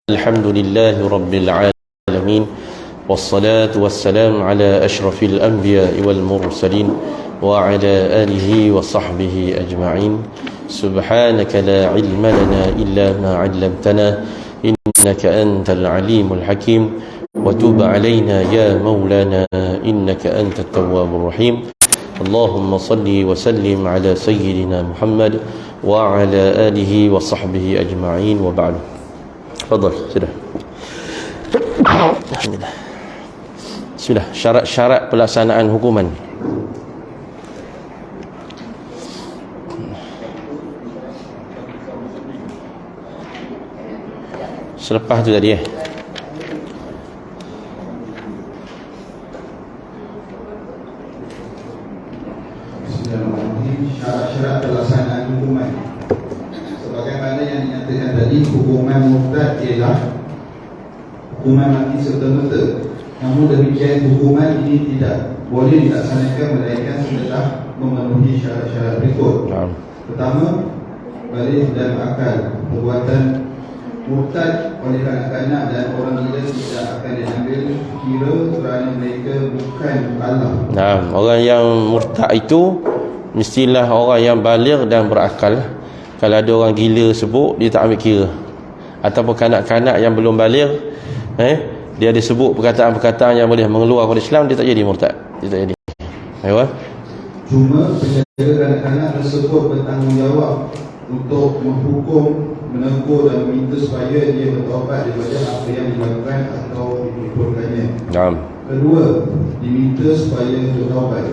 الحمد لله رب العالمين والصلاة والسلام على أشرف الأنبياء والمرسلين وعلى آله وصحبه أجمعين. سبحانك لا علم لنا إلا ما علمتنا إنك أنت العليم الحكيم وتب علينا يا مولانا إنك أنت التواب الرحيم. اللهم صل وسلم على سيدنا محمد وعلى آله وصحبه أجمعين وبعد. Fadhal, sudah. Alhamdulillah. Sudah, syarat-syarat pelaksanaan hukuman. Selepas tu tadi syarat-syarat pelaksanaan hukuman. Sebagaimana yang dinyatakan tadi, hukuman murtad ialah hukuman mati serta-merta. Namun demikian, hukuman ini tidak boleh dilaksanakan melainkan setelah memenuhi syarat-syarat berikut. Pertama, balik dan akal. Perbuatan murtad oleh kanak-kanak dan orang gila tidak akan diambil kira kerana mereka bukan Allah. Orang yang murtad itu mestilah orang yang baligh dan berakal. Kalau ada orang gila sebut, dia tak ambil kira. Ataupun kanak-kanak yang belum baligh, dia ada sebut perkataan-perkataan yang boleh mengeluarkan Islam, dia tak jadi murtad. Dia tak jadi. Ayuh. Cuma penjaga kanak-kanak tersebut bertanggungjawab untuk menghukum, menegur dan meminta supaya dia bertaubat daripada apa yang dilakukan atau dituturkannya. Kedua, diminta supaya bertaubat.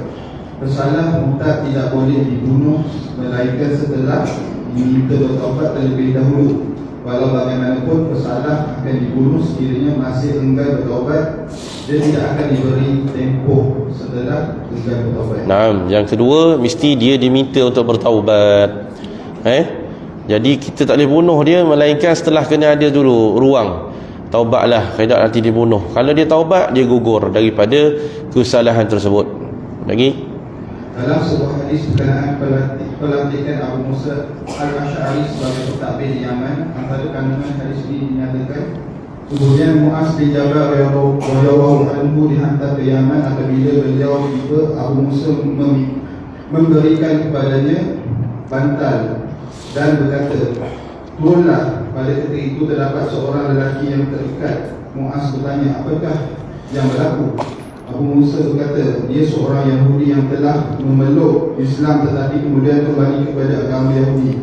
Pesalah murtad tidak boleh dibunuh melainkan setelah diminta bertaubat terlebih dahulu. Walau bagaimanapun pesalah akan dibunuh sekiranya masih enggan bertaubat, dia tidak akan diberi tempoh setelah enggan bertaubat. Yang kedua, mesti dia diminta untuk bertaubat. Jadi kita tak boleh bunuh dia melainkan setelah kena ada dulu ruang. Taubatlah, tidak nanti dibunuh. Kalau dia taubat, dia gugur daripada kesalahan tersebut. Lagi dalam sebuah hadis berkenaan pelantikan Abu Musa Al-Asy'ari sebagai pentadbir di Yaman, antara kandungan hadis ini dinyatakan, kemudian Mu'az bin Jabal radhiyallahu anhu dihantar ke Yaman. Apabila beliau tiba, Abu Musa memberikan kepadanya bantal dan berkata, turunlah. Pada ketika itu terdapat seorang lelaki yang terikat. Mu'az bertanya, apakah yang berlaku? Abu Musa berkata, dia seorang Yahudi yang telah memeluk Islam tetapi kemudian kembali kepada agama Yahudi.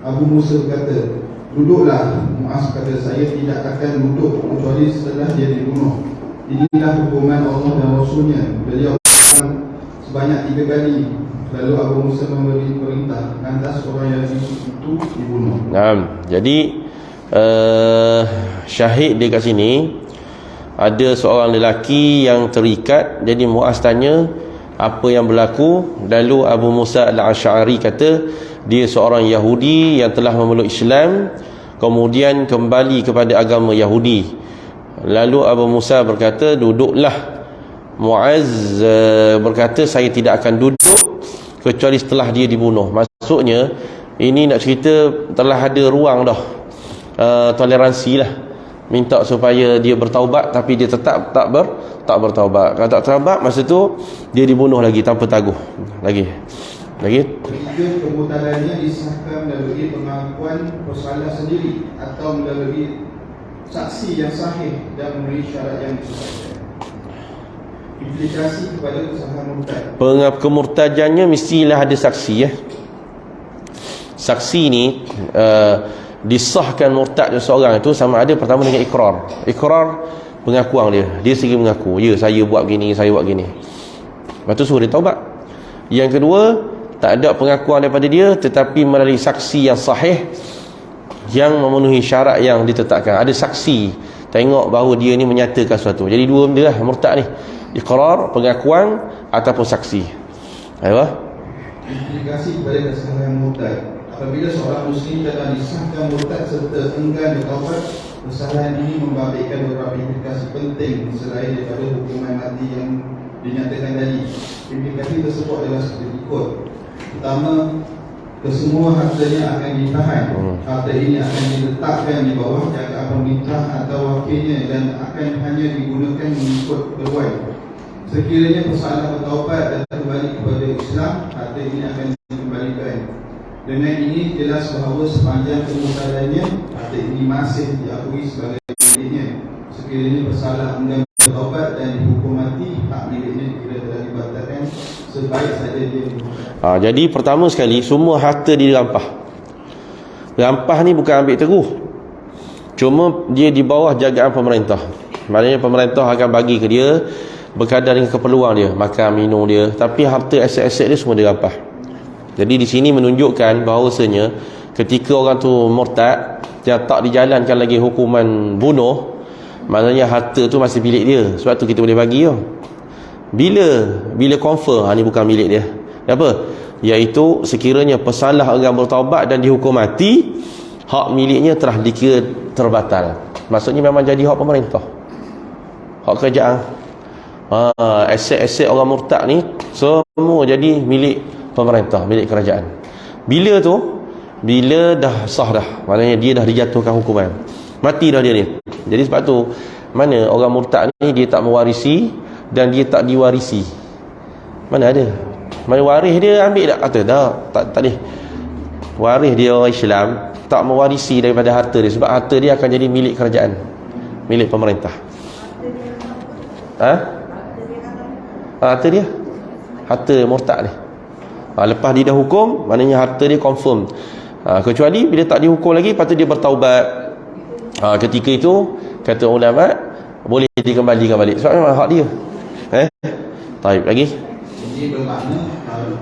Abu Musa berkata, duduklah. Mu'az kata, saya tidak akan duduk kecuali setelah dia dibunuh. Inilah hukuman Allah dan Rasulnya. Beliau sebanyak 3 kali. Lalu Abu Musa memberi perintah, lantas orang Yahudi itu dibunuh. Jadi syahid dia kat sini, ada seorang lelaki yang terikat. Jadi Mu'az tanya apa yang berlaku. Lalu Abu Musa Al-Asy'ari kata dia seorang Yahudi yang telah memeluk Islam kemudian kembali kepada agama Yahudi. Lalu Abu Musa berkata, duduklah. Mu'az berkata, saya tidak akan duduk kecuali setelah dia dibunuh. Maksudnya ini nak cerita telah ada ruang dah, toleransi lah. Minta supaya dia bertaubat tapi dia tetap tak bertaubat. Kalau tak bertaubat, masa tu dia dibunuh lagi tanpa taguh. Lagi. Ketiga, kemurtadannya disahkan melalui pengakuan bersalah sendiri atau melalui saksi yang sahih dan memenuhi syarat yang disahkan. Implikasi kepada kesalahan murtad. Kemurtadannya mestilah ada saksi. Saksi ni disahkan murtad seorang itu sama ada pertama dengan ikrar pengakuan dia sendiri mengaku, ya saya buat gini, saya buat gini. Lepas tu suruh dia taubat. Yang kedua, tak ada pengakuan daripada dia tetapi melalui saksi yang sahih yang memenuhi syarat yang ditetapkan. Ada saksi tengok bahawa dia ni menyatakan sesuatu. Jadi dua benda lah murtad ni, ikrar, pengakuan ataupun saksi. Implikasi kepada kesalahan murtad. Apabila seorang Muslim telah disahkan murtad serta enggan bertaubat, kesalahan ini membabitkan beberapa implikasi penting selain daripada hukuman mati yang dinyatakan tadi. Implikasi tersebut adalah seperti berikut. Pertama, Kesemua hartanya akan ditahan. Harta ini akan diletakkan di bawah jagaan pemerintah atau wakilnya dan akan hanya digunakan mengikut peluang. Sekiranya bersalah bertaubat dan kembali kepada Islam, harta ini akan dikembalikan. Dengan ini jelas bahawa sepanjang kemurtadannya, harta ini masih diakui sebagai miliknya. Sekiranya bersalah enggan bertaubat dan dihukum mati, hak miliknya bila telah dibatalkan, sebaik saja dia dihukum. Jadi pertama sekali, semua harta dia dirampah. Rampah ni bukan ambil teguh, cuma dia di bawah jagaan pemerintah. Maknanya pemerintah akan bagi ke dia berkadar dengan keperluan dia, makan, minum dia. Tapi harta aset-aset dia semua dirampah. Jadi di sini menunjukkan bahawasanya ketika orang tu murtad, dia tak dijalankan lagi hukuman bunuh, maknanya harta tu masih milik dia. Sebab tu kita boleh bagi tau. Bila confirm ni bukan milik dia. Apa? Iaitu sekiranya pesalah orang bertaubat dan dihukum mati, hak miliknya telah dikira terbatal. Maksudnya memang jadi hak pemerintah, hak kerajaan. Aset-aset orang murtad ni semua jadi milik pemerintah, milik kerajaan. Bila dah sah dah, maknanya dia dah dijatuhkan hukuman mati dah dia ni. Jadi sebab tu mana orang murtad ni dia tak mewarisi dan dia tak diwarisi. Mana ada? Mana waris dia ambil tak? Tak boleh. Waris dia orang Islam tak mewarisi daripada harta dia, sebab harta dia akan jadi milik kerajaan, milik pemerintah. Harta dia, harta murtad ni. Lepas dia dah hukum, maknanya harta dia confirm. Kecuali bila tak dihukum lagi, lepas tu dia bertaubat. Ketika itu kata ulama boleh dikembalikan balik, sebab memang hak dia. Taib lagi. Jadi bermakna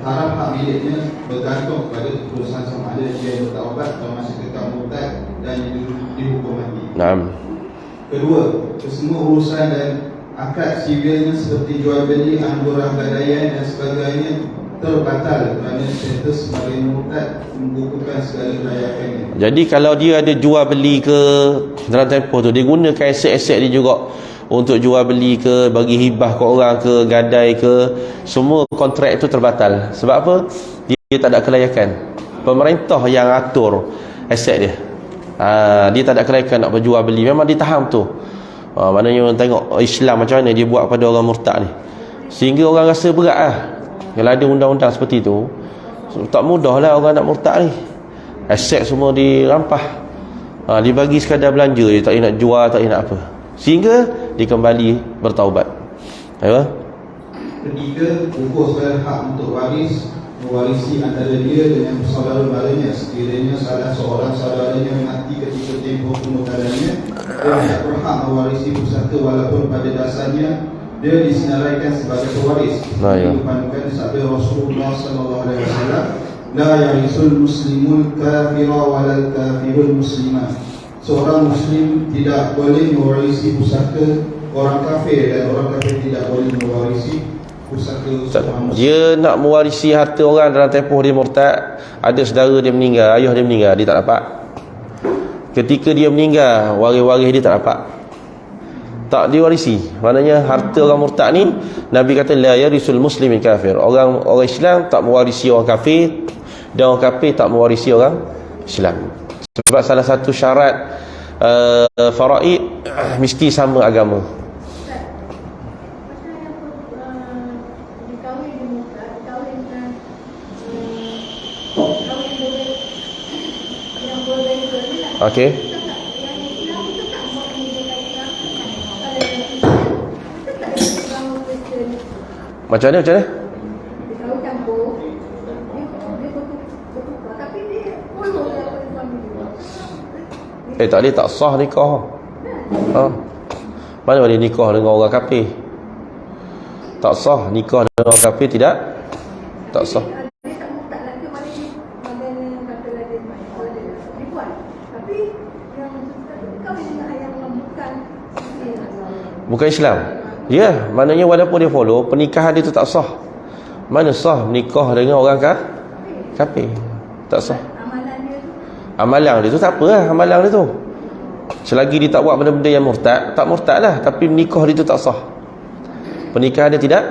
haram hak miliknya bergantung pada keputusan sama ada dia bertaubat atau masih kekal murtad dan dihukum mati. Naam. Kedua, kesemua urusan dan akad sivilnya seperti jual beli, angguran gadaian dan sebagainya terbatal kerana status sebagai murtad menggugurkan segala kelayakannya. Jadi kalau dia ada jual beli ke dalam tempoh tu, dia gunakan aset-aset dia juga untuk jual beli ke, bagi hibah ke orang ke, gadai ke, semua kontrak itu terbatal. Sebab apa? Dia tak ada kelayakan. Pemerintah yang atur aset dia. Dia tak ada kelayakan nak berjual beli, memang ditahan tu. Maknanya tengok Islam macam mana dia buat pada orang murtad ni, sehingga orang rasa berat lah. Kalau ada undang-undang seperti tu, tak mudah lah orang nak murtad ni. Aset semua dirampah, dibagi sekadar belanja je, tak nak jual, tak nak apa, sehingga dia kembali bertaubat. Ketiga, ukur segala hak untuk waris, mewarisi antara dia dengan saudara-saudaranya. Sekiranya salah seorang saudaranya mati ketika tempoh pemurtadannya, dia tidak berhak mewarisi pusaka walaupun pada dasarnya dia disenaraikan sebagai pewaris. Dipandukan sabda Rasulullah SAW, la yarisul muslimul kafira walal kafirul muslimah. Seorang muslim tidak boleh mewarisi pusaka orang kafir dan orang kafir tidak boleh mewarisi pusaka seorang muslim. Dia nak mewarisi harta orang dalam tempoh dia murtad, ada saudara dia meninggal, ayah dia meninggal, dia tak dapat. Ketika dia meninggal, waris-waris dia tak dapat, tak diwarisi. Maknanya harta orang murtad ni, Nabi kata la yarisul muslimin kafir. Orang Islam tak mewarisi orang kafir, dan orang kafir tak mewarisi orang Islam. Sebab salah satu syarat faraid mesti sama agama. Okey. Macam mana? Tak boleh, tak sah nikah. Mana boleh nikah dengan orang kafir? Tak sah nikah dengan orang kafir, tak sah. Bukan Islam. Ya, maknanya walaupun dia follow, pernikahan dia tu tak sah. Mana sah nikah dengan orang kafir? Tak sah. Amalan dia tu tak apa lah, amalan dia tu. Selagi dia tak buat benda-benda yang murtad, tak murtad lah. Tapi nikah dia tu tak sah. Pernikahan dia tidak.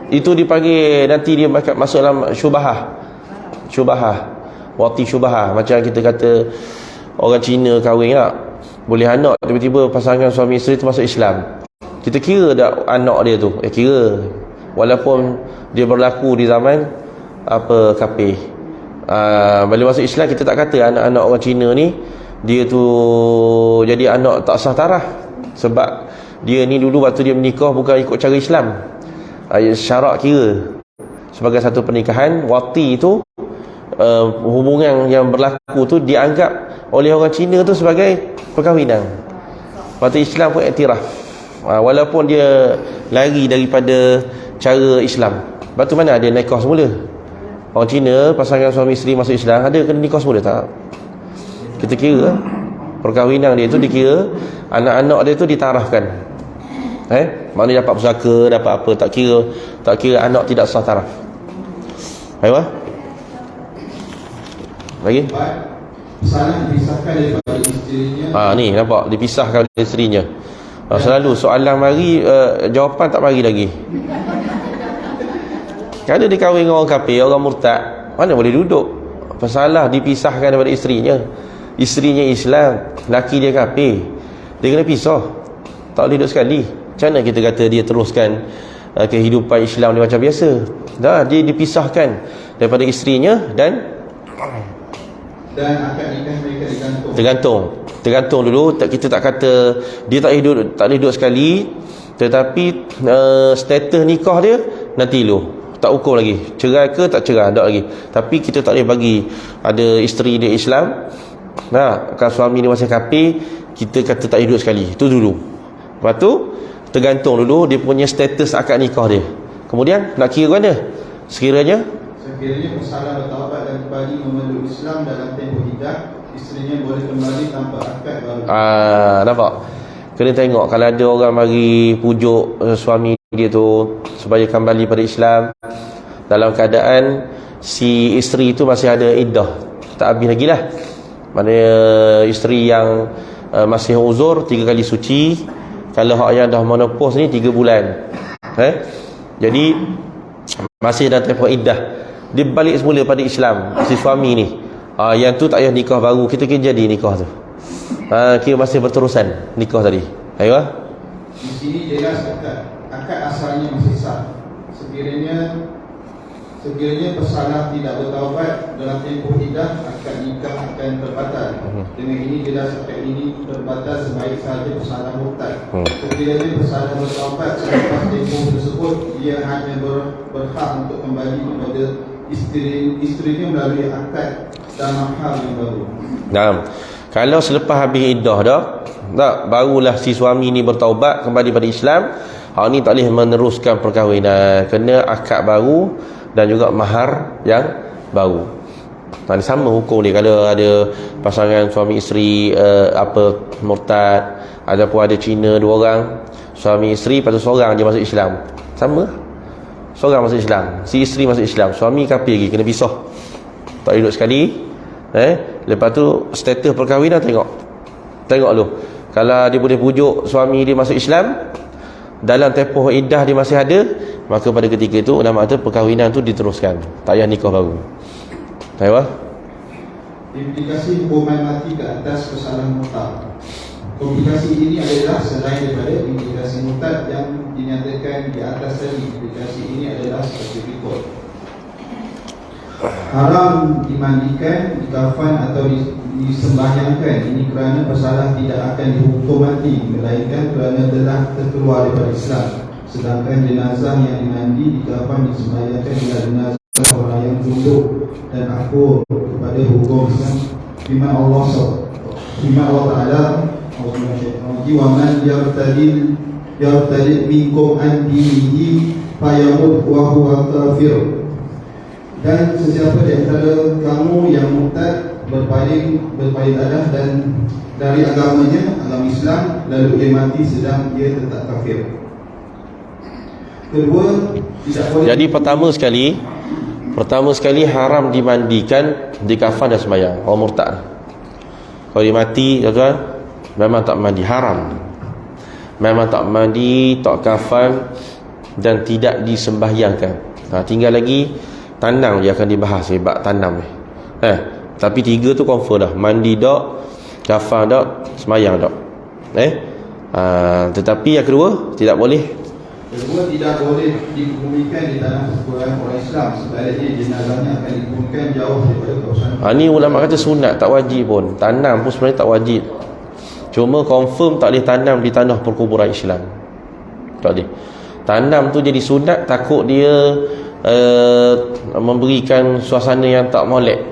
Itu dipanggil, nanti dia masuk dalam syubhah. syubahah. Wati syubahah. Macam kita kata orang Cina kahwin tak, boleh anak, tiba-tiba pasangan suami isteri tu masuk Islam. Kita kira tak anak dia tu? Kira. Walaupun dia berlaku di zaman kafir. Bila masuk Islam, kita tak kata anak-anak orang Cina ni dia tu jadi anak tak sah taraf. Sebab dia ni dulu waktu dia menikah bukan ikut cara Islam. Syarak kira sebagai satu pernikahan. Wati itu hubungan yang berlaku tu dianggap oleh orang Cina tu sebagai perkahwinan. Waktu Islam pun iktiraf, walaupun dia lari daripada cara Islam. Lepas tu mana ada nikah semula. Orang Cina pasangan suami isteri masuk Islam, ada kena nikah semula tak? Kita kira perkahwinan dia tu dikira, anak-anak dia tu ditarafkan. Maknanya dapat pusaka, dapat apa, tak kira anak tidak sah taraf. Ayo. Lagi? Salah dipisahkan daripada isterinya. Ni nampak dipisahkan dari isterinya. Selalu soalan mari, jawapan tak mari lagi. Kalau dia kahwin dengan orang kafir, orang murtad, mana boleh duduk? Masalah dipisahkan daripada isterinya. Isterinya Islam, laki dia kafir, dia kena pisah, tak boleh duduk sekali. Macam mana kita kata dia teruskan kehidupan Islam dia macam biasa? Dia dipisahkan daripada isterinya dan akad nikah mereka tergantung dulu. Kita tak kata dia tak boleh duduk sekali, tetapi status nikah dia nanti dulu, tak ukur lagi cerai ke tak cerai, tak lagi. Tapi kita tak boleh bagi ada isteri dia Islam, kalau suami dia masih kafir, kita kata tak boleh duduk sekali. Itu dulu. Lepas tu tergantung dulu dia punya status akad nikah dia. Kemudian nak kira mana? Sekiranya bersalah bertaubat dan kembali memeluk Islam dalam tempoh iddah, isterinya boleh kembali tanpa akad baru. Nampak? Kena tengok kalau ada orang mari pujuk suami dia tu supaya kembali pada Islam dalam keadaan si isteri tu masih ada iddah, tak habis lagi lah. Maknanya isteri yang masih uzur 3 kali suci. Kalau hak yang dah menopause ni 3 bulan. Jadi masih dalam tempoh iddah, dia balik semula pada Islam si suami ni. Yang tu tak payah nikah baru, kita kena jadi nikah tu. Kira masih berterusan nikah tadi. Ayo. Di sini jelas akad asalnya masih sah. Sekiranya bersalah tidak bertaubat dalam tempoh iddah, akad nikah akan terbatal. Dengan ini jelas akad ini terbatal sebaik sahaja bersalah murtad. Sekiranya bersalah bertaubat selepas tempoh tersebut, ia hanya berhak untuk kembali kepada isterinya melalui akad dan mahar yang baru. Kalau selepas habis iddah barulah si suami ni bertaubat kembali pada Islam, hak ni tak boleh meneruskan perkahwinan, kena akad baru dan juga mahar yang baru. Sama hukum dia kalau ada pasangan suami isteri murtad, ataupun ada Cina 2 orang, suami isteri, lepas tu seorang je masuk Islam, sama. Seorang masuk Islam, si isteri masuk Islam, suami kafir lagi, kena pisah, tak duduk sekali. Lepas tu status perkahwinan tengok dulu. Kalau dia boleh pujuk suami dia masuk Islam dalam tempoh iddah dia masih ada, maka pada ketika itu nama kata perkahwinan tu diteruskan, tak payah nikah baru. Ayo. Implikasi hukuman mati ke atas kesalahan murtad. Komplikasi ini adalah selain daripada implikasi murtad yang dinyatakan di atas tadi. Implikasi ini adalah seperti berikut. Haram dimandikan, dikafan atau disembahyangkan. Ini kerana bersalah tidak akan dihukum mati, melainkan kerana telah terkeluar daripada Islam. Sedangkan jenazah yang dimandi, dikafan, disembahyangkan adalah jenazah orang yang tunduk dan akur kepada hukum Islam. Firman Allah Ta'ala, wa man yartadid minkum an dinihi fayamut wa huwa kafir. Dan sesiapa di antara kamu yang murtad berpaling arah dan dari agamanya, agama Islam, lalu dia mati sedang dia tetap kafir. Kedua, tidak boleh. Jadi pertama sekali haram dimandikan, dikafan dan sembahyang orang murtad. Kalau dia mati, tuan-tuan, memang tak mandi, haram. Memang tak mandi, tak kafan dan tidak disembahyangkan. Tinggal lagi Tanam dia akan dibahas bab tanam ni. Tapi 3 tu confirm dah. Mandi dak, kafan dak, semayang dak. Tetapi yang kedua tidak boleh. Kedua, tidak boleh dikuburkan di tanah perkuburan orang Islam. Sebaliknya jenazahnya akan dikuburkan jauh daripada kawasan. Ni ulama kata sunat, tak wajib pun. Tanam pun sebenarnya tak wajib. Cuma confirm tak boleh tanam di tanah perkuburan Islam. Tak boleh. Tanam tu jadi sunat, takut dia memberikan suasana yang tak molek.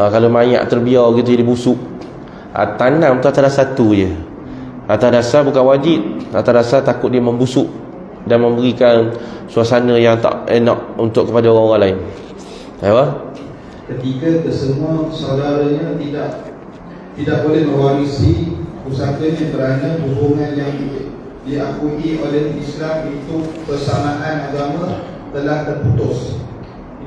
Kalau mayat terbiar gitu jadi busuk. Tanam tu atas dasar tu je. Atas dasar bukan wajib, atas dasar takut dia membusuk dan memberikan suasana yang tak enak untuk kepada orang-orang lain. Ketiga, kesemua saudaranya tidak boleh mewarisi pusakanya kerana hubungan yang diakui oleh Islam itu persamaan agama telah terputus.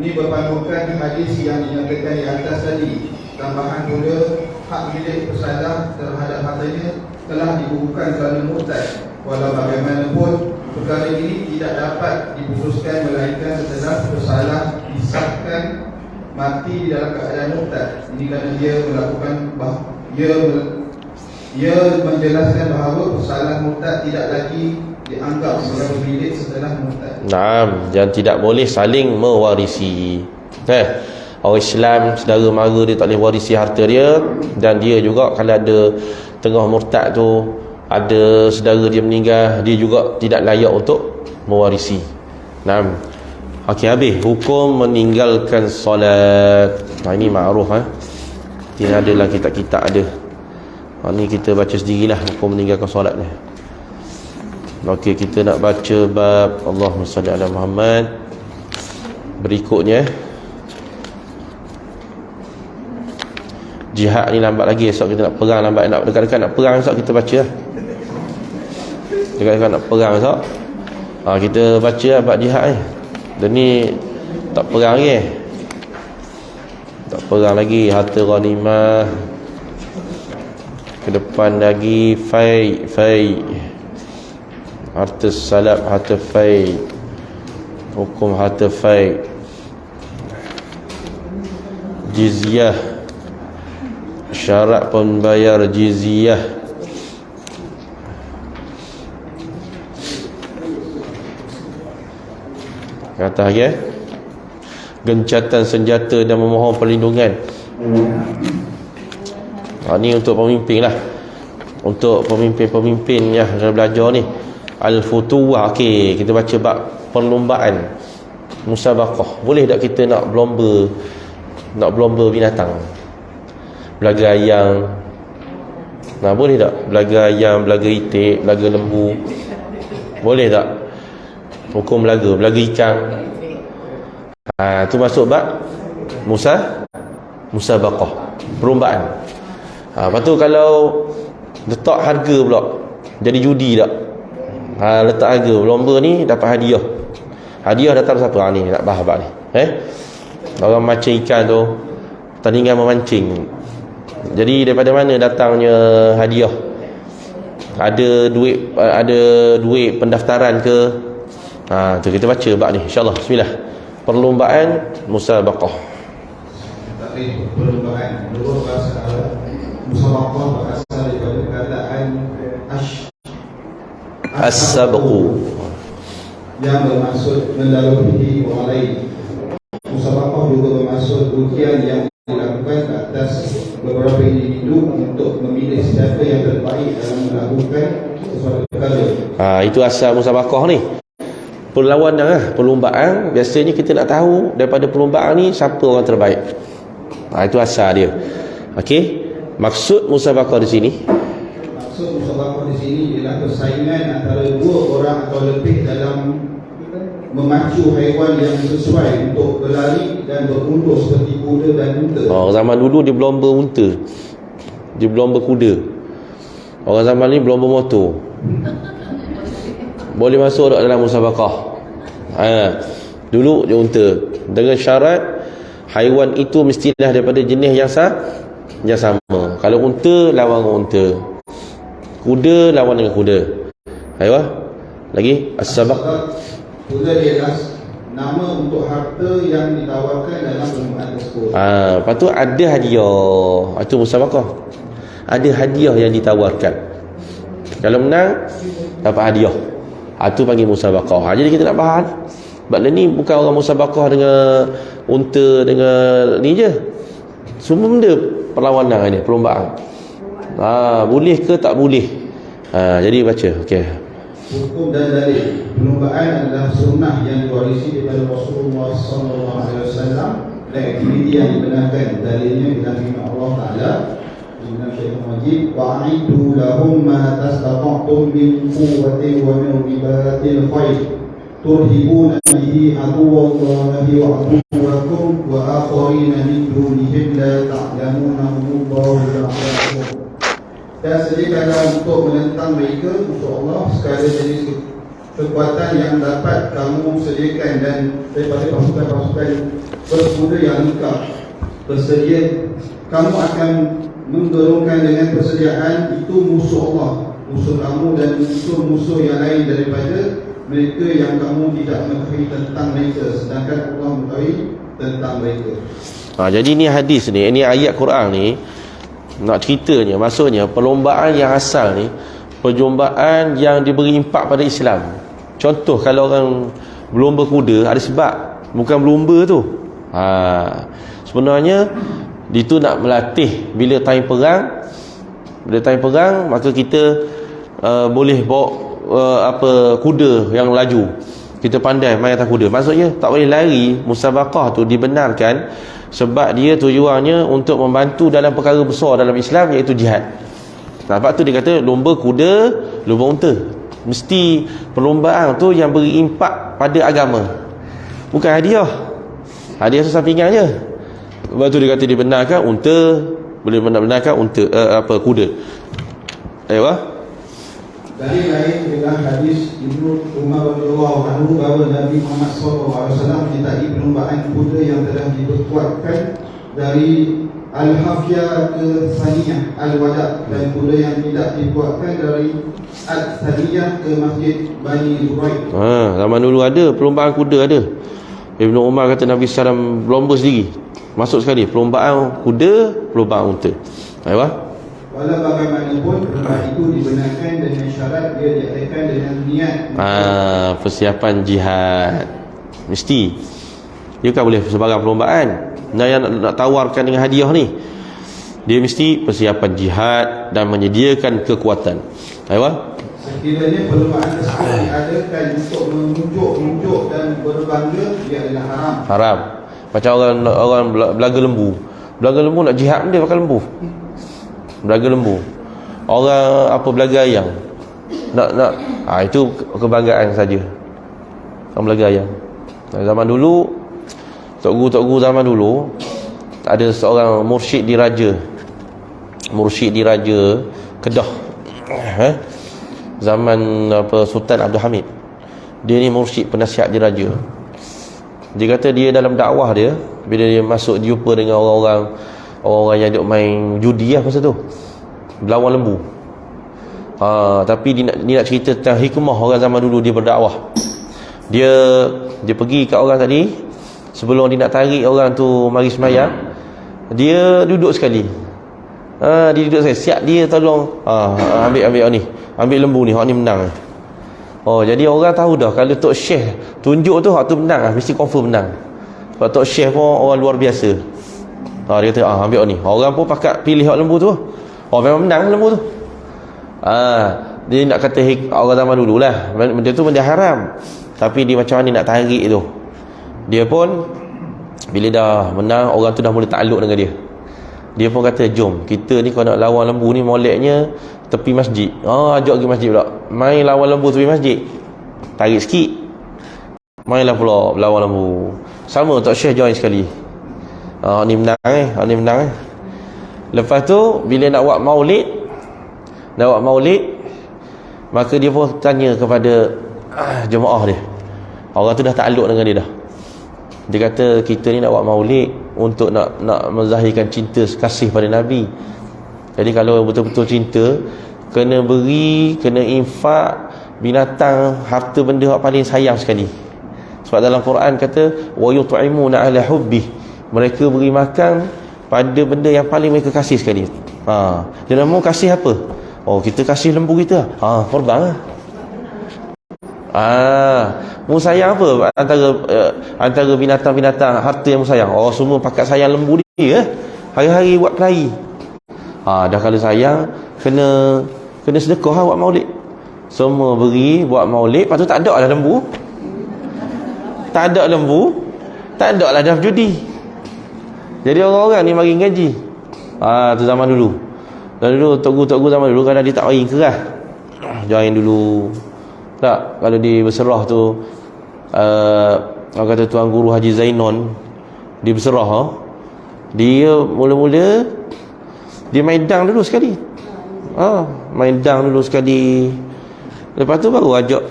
Ini berpandukan hadis yang dinyatakan di atas tadi. Tambahan pula, hak milik pesalah terhadap hartanya telah digugurkan kerana murtad. Walau bagaimanapun, perkara ini tidak dapat diputuskan melainkan setelah pesalah disahkan mati di dalam keadaan murtad. Ini kerana dia melakukan ia menjelaskan bahawa pesalah murtad tidak lagi dianggap sebagai milik setelah murtad. Dan tidak boleh saling mewarisi. Orang Islam, saudara mara dia tak boleh warisi harta dia. Dan dia juga kalau ada tengah murtad tu, ada saudara dia meninggal, dia juga tidak layak untuk mewarisi. Okey, habis hukum meninggalkan solat. Ini makruf. Tidak adalah kitab-kitab ada. Ni kita baca sendirilah hukum meninggalkan solat ni. Okey, kita nak baca bab Allahumma salli ala Muhammad. Berikutnya, jihad ni lambat lagi. Esok kita nak perang lambat. Nak dekat-dekat nak perang esok kita baca lah. Dekat-dekat nak perang esok, kita baca lah bab jihad ni. Dan ni tak perang lagi. Tak perang lagi. Harta ghanimah. Ke depan lagi fai. Harta salab, harta fai. Hukum harta fai. Jizyah. Syarat pembayar jizyah. Kata lagi gencatan senjata dan memohon perlindungan. Ni untuk pemimpin lah. Untuk pemimpin-pemimpin yang kena belajar ni. Al-Futuwah. Okey, kita baca bab perlombaan musabaqah. Boleh tak kita nak berlomba binatang? Belaga ayam. Boleh tak? Belaga ayam, belaga itik, belaga lembu. Boleh tak? Hukum belaga ikan. Tu masuk bab musabaqah, perlombaan. Lepas tu kalau letak harga pula, jadi judi tak? Letak harga lomba ni dapat hadiah. Hadiah datang siapa? Ni nak bahas bab ni. Orang mancing ikan tu, pertandingan memancing. Jadi daripada mana datangnya hadiah? Ada duit pendaftaran ke? Tu kita baca bab ni insya-Allah. Bismillah. Perlombaan musabaqah. Tapi perlombaan menurut bahasa Arab, musabaqah berasal daripada perkataan as-sabqu yang bermaksud mendahului orang lain. Musabaqah juga bermaksud ujian yang dilakukan atas beberapa individu untuk memilih siapa yang terbaik dalam melakukan sesuatu perkara. Itu asal musabaqah ni. Perlawanan perlombaan, biasanya kita nak tahu daripada perlombaan ni siapa orang terbaik. Itu asal dia. Okey, maksud musabaqah di sini, maksud musabaqah di sini ialah persaingan antara dua orang atau lebih dalam memacu haiwan yang sesuai untuk berlari dan berundur seperti kuda dan unta. Zaman dulu dia berlomba unta, dia berlomba kuda. Orang zaman ni berlomba motor. Boleh masuk tak dalam musabaqah? Dulu dia unta, dengan syarat haiwan itu mestilah daripada jenis yang sama. Kalau unta lawan dengan unta, kuda lawan dengan kuda. Lagi as-sabaq. Kuda ialah nama untuk harta yang ditawarkan dalam perlombaan tersebut. Lepas tu ada hadiah. Itu musabaqah. Ada hadiah yang ditawarkan. Kalau menang dapat hadiah. Itu panggil musabaqah. Jadi kita nak faham. Sebab ni bukan orang musabaqah dengan unta dengan ni je. Semua benda perlawanan ni, perlombaan. Boleh ke tak boleh? Jadi baca. Okey. Hukum dan dalil. Perlombaan adalah sunnah yang diwarisi daripada Rasulullah SAW dan aktiviti yang dibenarkan. Dalilnya dalam firman Allah Taala dalam Syaitan Majid, wa'aidu lahum ma tastata'tum min quwwatin wa min ribatil khair turhibuna bihi aduwallahi wa aduwakum wa akharina min dunihim la ta'lamunahum Allahu ya'lamuhum. Dan sediakanlah untuk menentang mereka insya-Allah sekadar jenis kekuatan yang dapat kamu sediakan dan daripada pasukan-pasukan berkuda yang lengkap bersedia. Kamu akan menggerungkan dengan persediaan itu musuh Allah, musuh kamu dan musuh-musuh yang lain daripada mereka yang kamu tidak mengetahui tentang mereka, sedangkan Allah mengetahui tentang mereka. Jadi ni hadis ni, ini ayat Quran ni nak ceritanya, maksudnya perlombaan yang asal ni perlombaan yang diberi impak pada Islam. Contoh kalau orang berlomba kuda ada sebab, bukan berlomba tu. Sebenarnya itu nak melatih bila time perang. Bila time perang maka kita boleh bawa kuda yang laju. Kita pandai main atas kuda. Maksudnya tak boleh lari. Musabaqah tu dibenarkan sebab dia tujuannya untuk membantu dalam perkara besar dalam Islam, iaitu jihad. Sebab tu dia kata lomba kuda, lomba unta. Mesti perlombaan tu yang beri impak pada agama, bukan hadiah. Hadiah tu sampingan je. Lepas tu dia kata dibenarkan unta, boleh benarkan unta kuda. Dari lain adalah hadis Ibnu Umar radhiyallahu anhu bahawa Nabi Muhammad SAW menyertai perlombaan kuda yang telah diperkuatkan dari Al-Hafiyah ke Saniyah Al-Wada, dan kuda yang tidak diperkuatkan dari Al-Saniyah ke Masjid Bani Zuraid. Zaman dulu ada perlombaan kuda ada. Ibnu Umar kata Nabi SAW berlomba sendiri. Masuk sekali perlombaan kuda, perlombaan unta. Walau bagaimanapun perlombaan itu dibenarkan dengan syarat dia diadakan dengan niat persiapan jihad. Mesti. Dia kan boleh sebarang perlombaan. Yang nak tawarkan dengan hadiah ni, dia mesti persiapan jihad dan menyediakan kekuatan. Sekiranya perlombaan tersebut diadakan untuk menunjuk dan berbangga, dia adalah haram. Haram. Macam orang belaga lembu. Belaga lembu nak jihad dia pakai lembu. Belaga lembu. Orang belaga ayam. Itu kebanggaan saja. Orang belaga ayam. Zaman dulu, tok guru zaman dulu ada seorang mursyid diraja. Mursyid diraja Kedah. Zaman Sultan Abdul Hamid. Dia ni mursyid penasihat diraja. Dia kata dia dalam dakwah dia, bila dia masuk jumpa dengan orang yang duk main judi masa tu, berlawan lembu. Tapi dia nak cerita tentang hikmah orang zaman dulu dia berdakwah. Dia pergi kat orang tadi, sebelum dia nak tarik orang tu mari sembahyang, dia duduk sekali. Dia duduk sekali, siap dia tolong ambil ni, ambil lembu ni, hak ni menang. Jadi orang tahu dah kalau Tok Syekh tunjuk tu hak tu menang, mesti confirm menang. Sebab Tok Syekh pun orang luar biasa. Dia kata ambil ni. Orang pun pakat pilih hak lembu tu. Memang menang lembu tu. Dia nak kata orang zaman dulu lah, benda tu benda haram. Tapi dia macam mana nak tarik tu. Dia pun bila dah menang, orang tu dah mula takluk dengan dia. Dia pun kata, jom kita ni kalau nak lawan lembu ni moleknya tepi masjid. Ajak pergi masjid pula. Main lawan lembu tepi masjid. Tarik sikit. Mainlah pula lawan lembu. Sama Tok Syekh join sekali. Ni menang Lepas tu bila nak buat maulid, maka dia pun tanya kepada jemaah dia. Orang tu dah takluk dengan dia dah. Dia kata kita ni nak buat maulid untuk nak menzahirkan cinta kasih pada Nabi. Jadi kalau betul-betul cinta, kena beri, kena infak binatang, harta benda yang paling sayang sekali. Sebab dalam Quran kata wa yut'imuna ala hubbi, mereka beri makan pada benda yang paling mereka kasih sekali. Dia nak mau kasih apa? Oh, kita kasih lembu kita. Korban lah. Mu sayang apa antara binatang-binatang harta yang mu sayang? Oh, semua pakat sayang lembu dia. Hari-hari buat kelahi. Dah kalau sayang kena sedekah buat maulid. Semua beri buat maulid, lepas tu tak ada lah lembu. Tak ada lembu, tak ada lah dah judi. Jadi orang-orang ni mari ngaji. Tu zaman dulu. Dan dulu tok-tok zaman dulu kadang dia tak mari kerah. Join dulu. Tak, kalau di Berserah tu orang kata Tuan Guru Haji Zainon di Berserah, dia mula-mula dia main dang dulu sekali. Main dang dulu sekali. Lepas tu baru ajak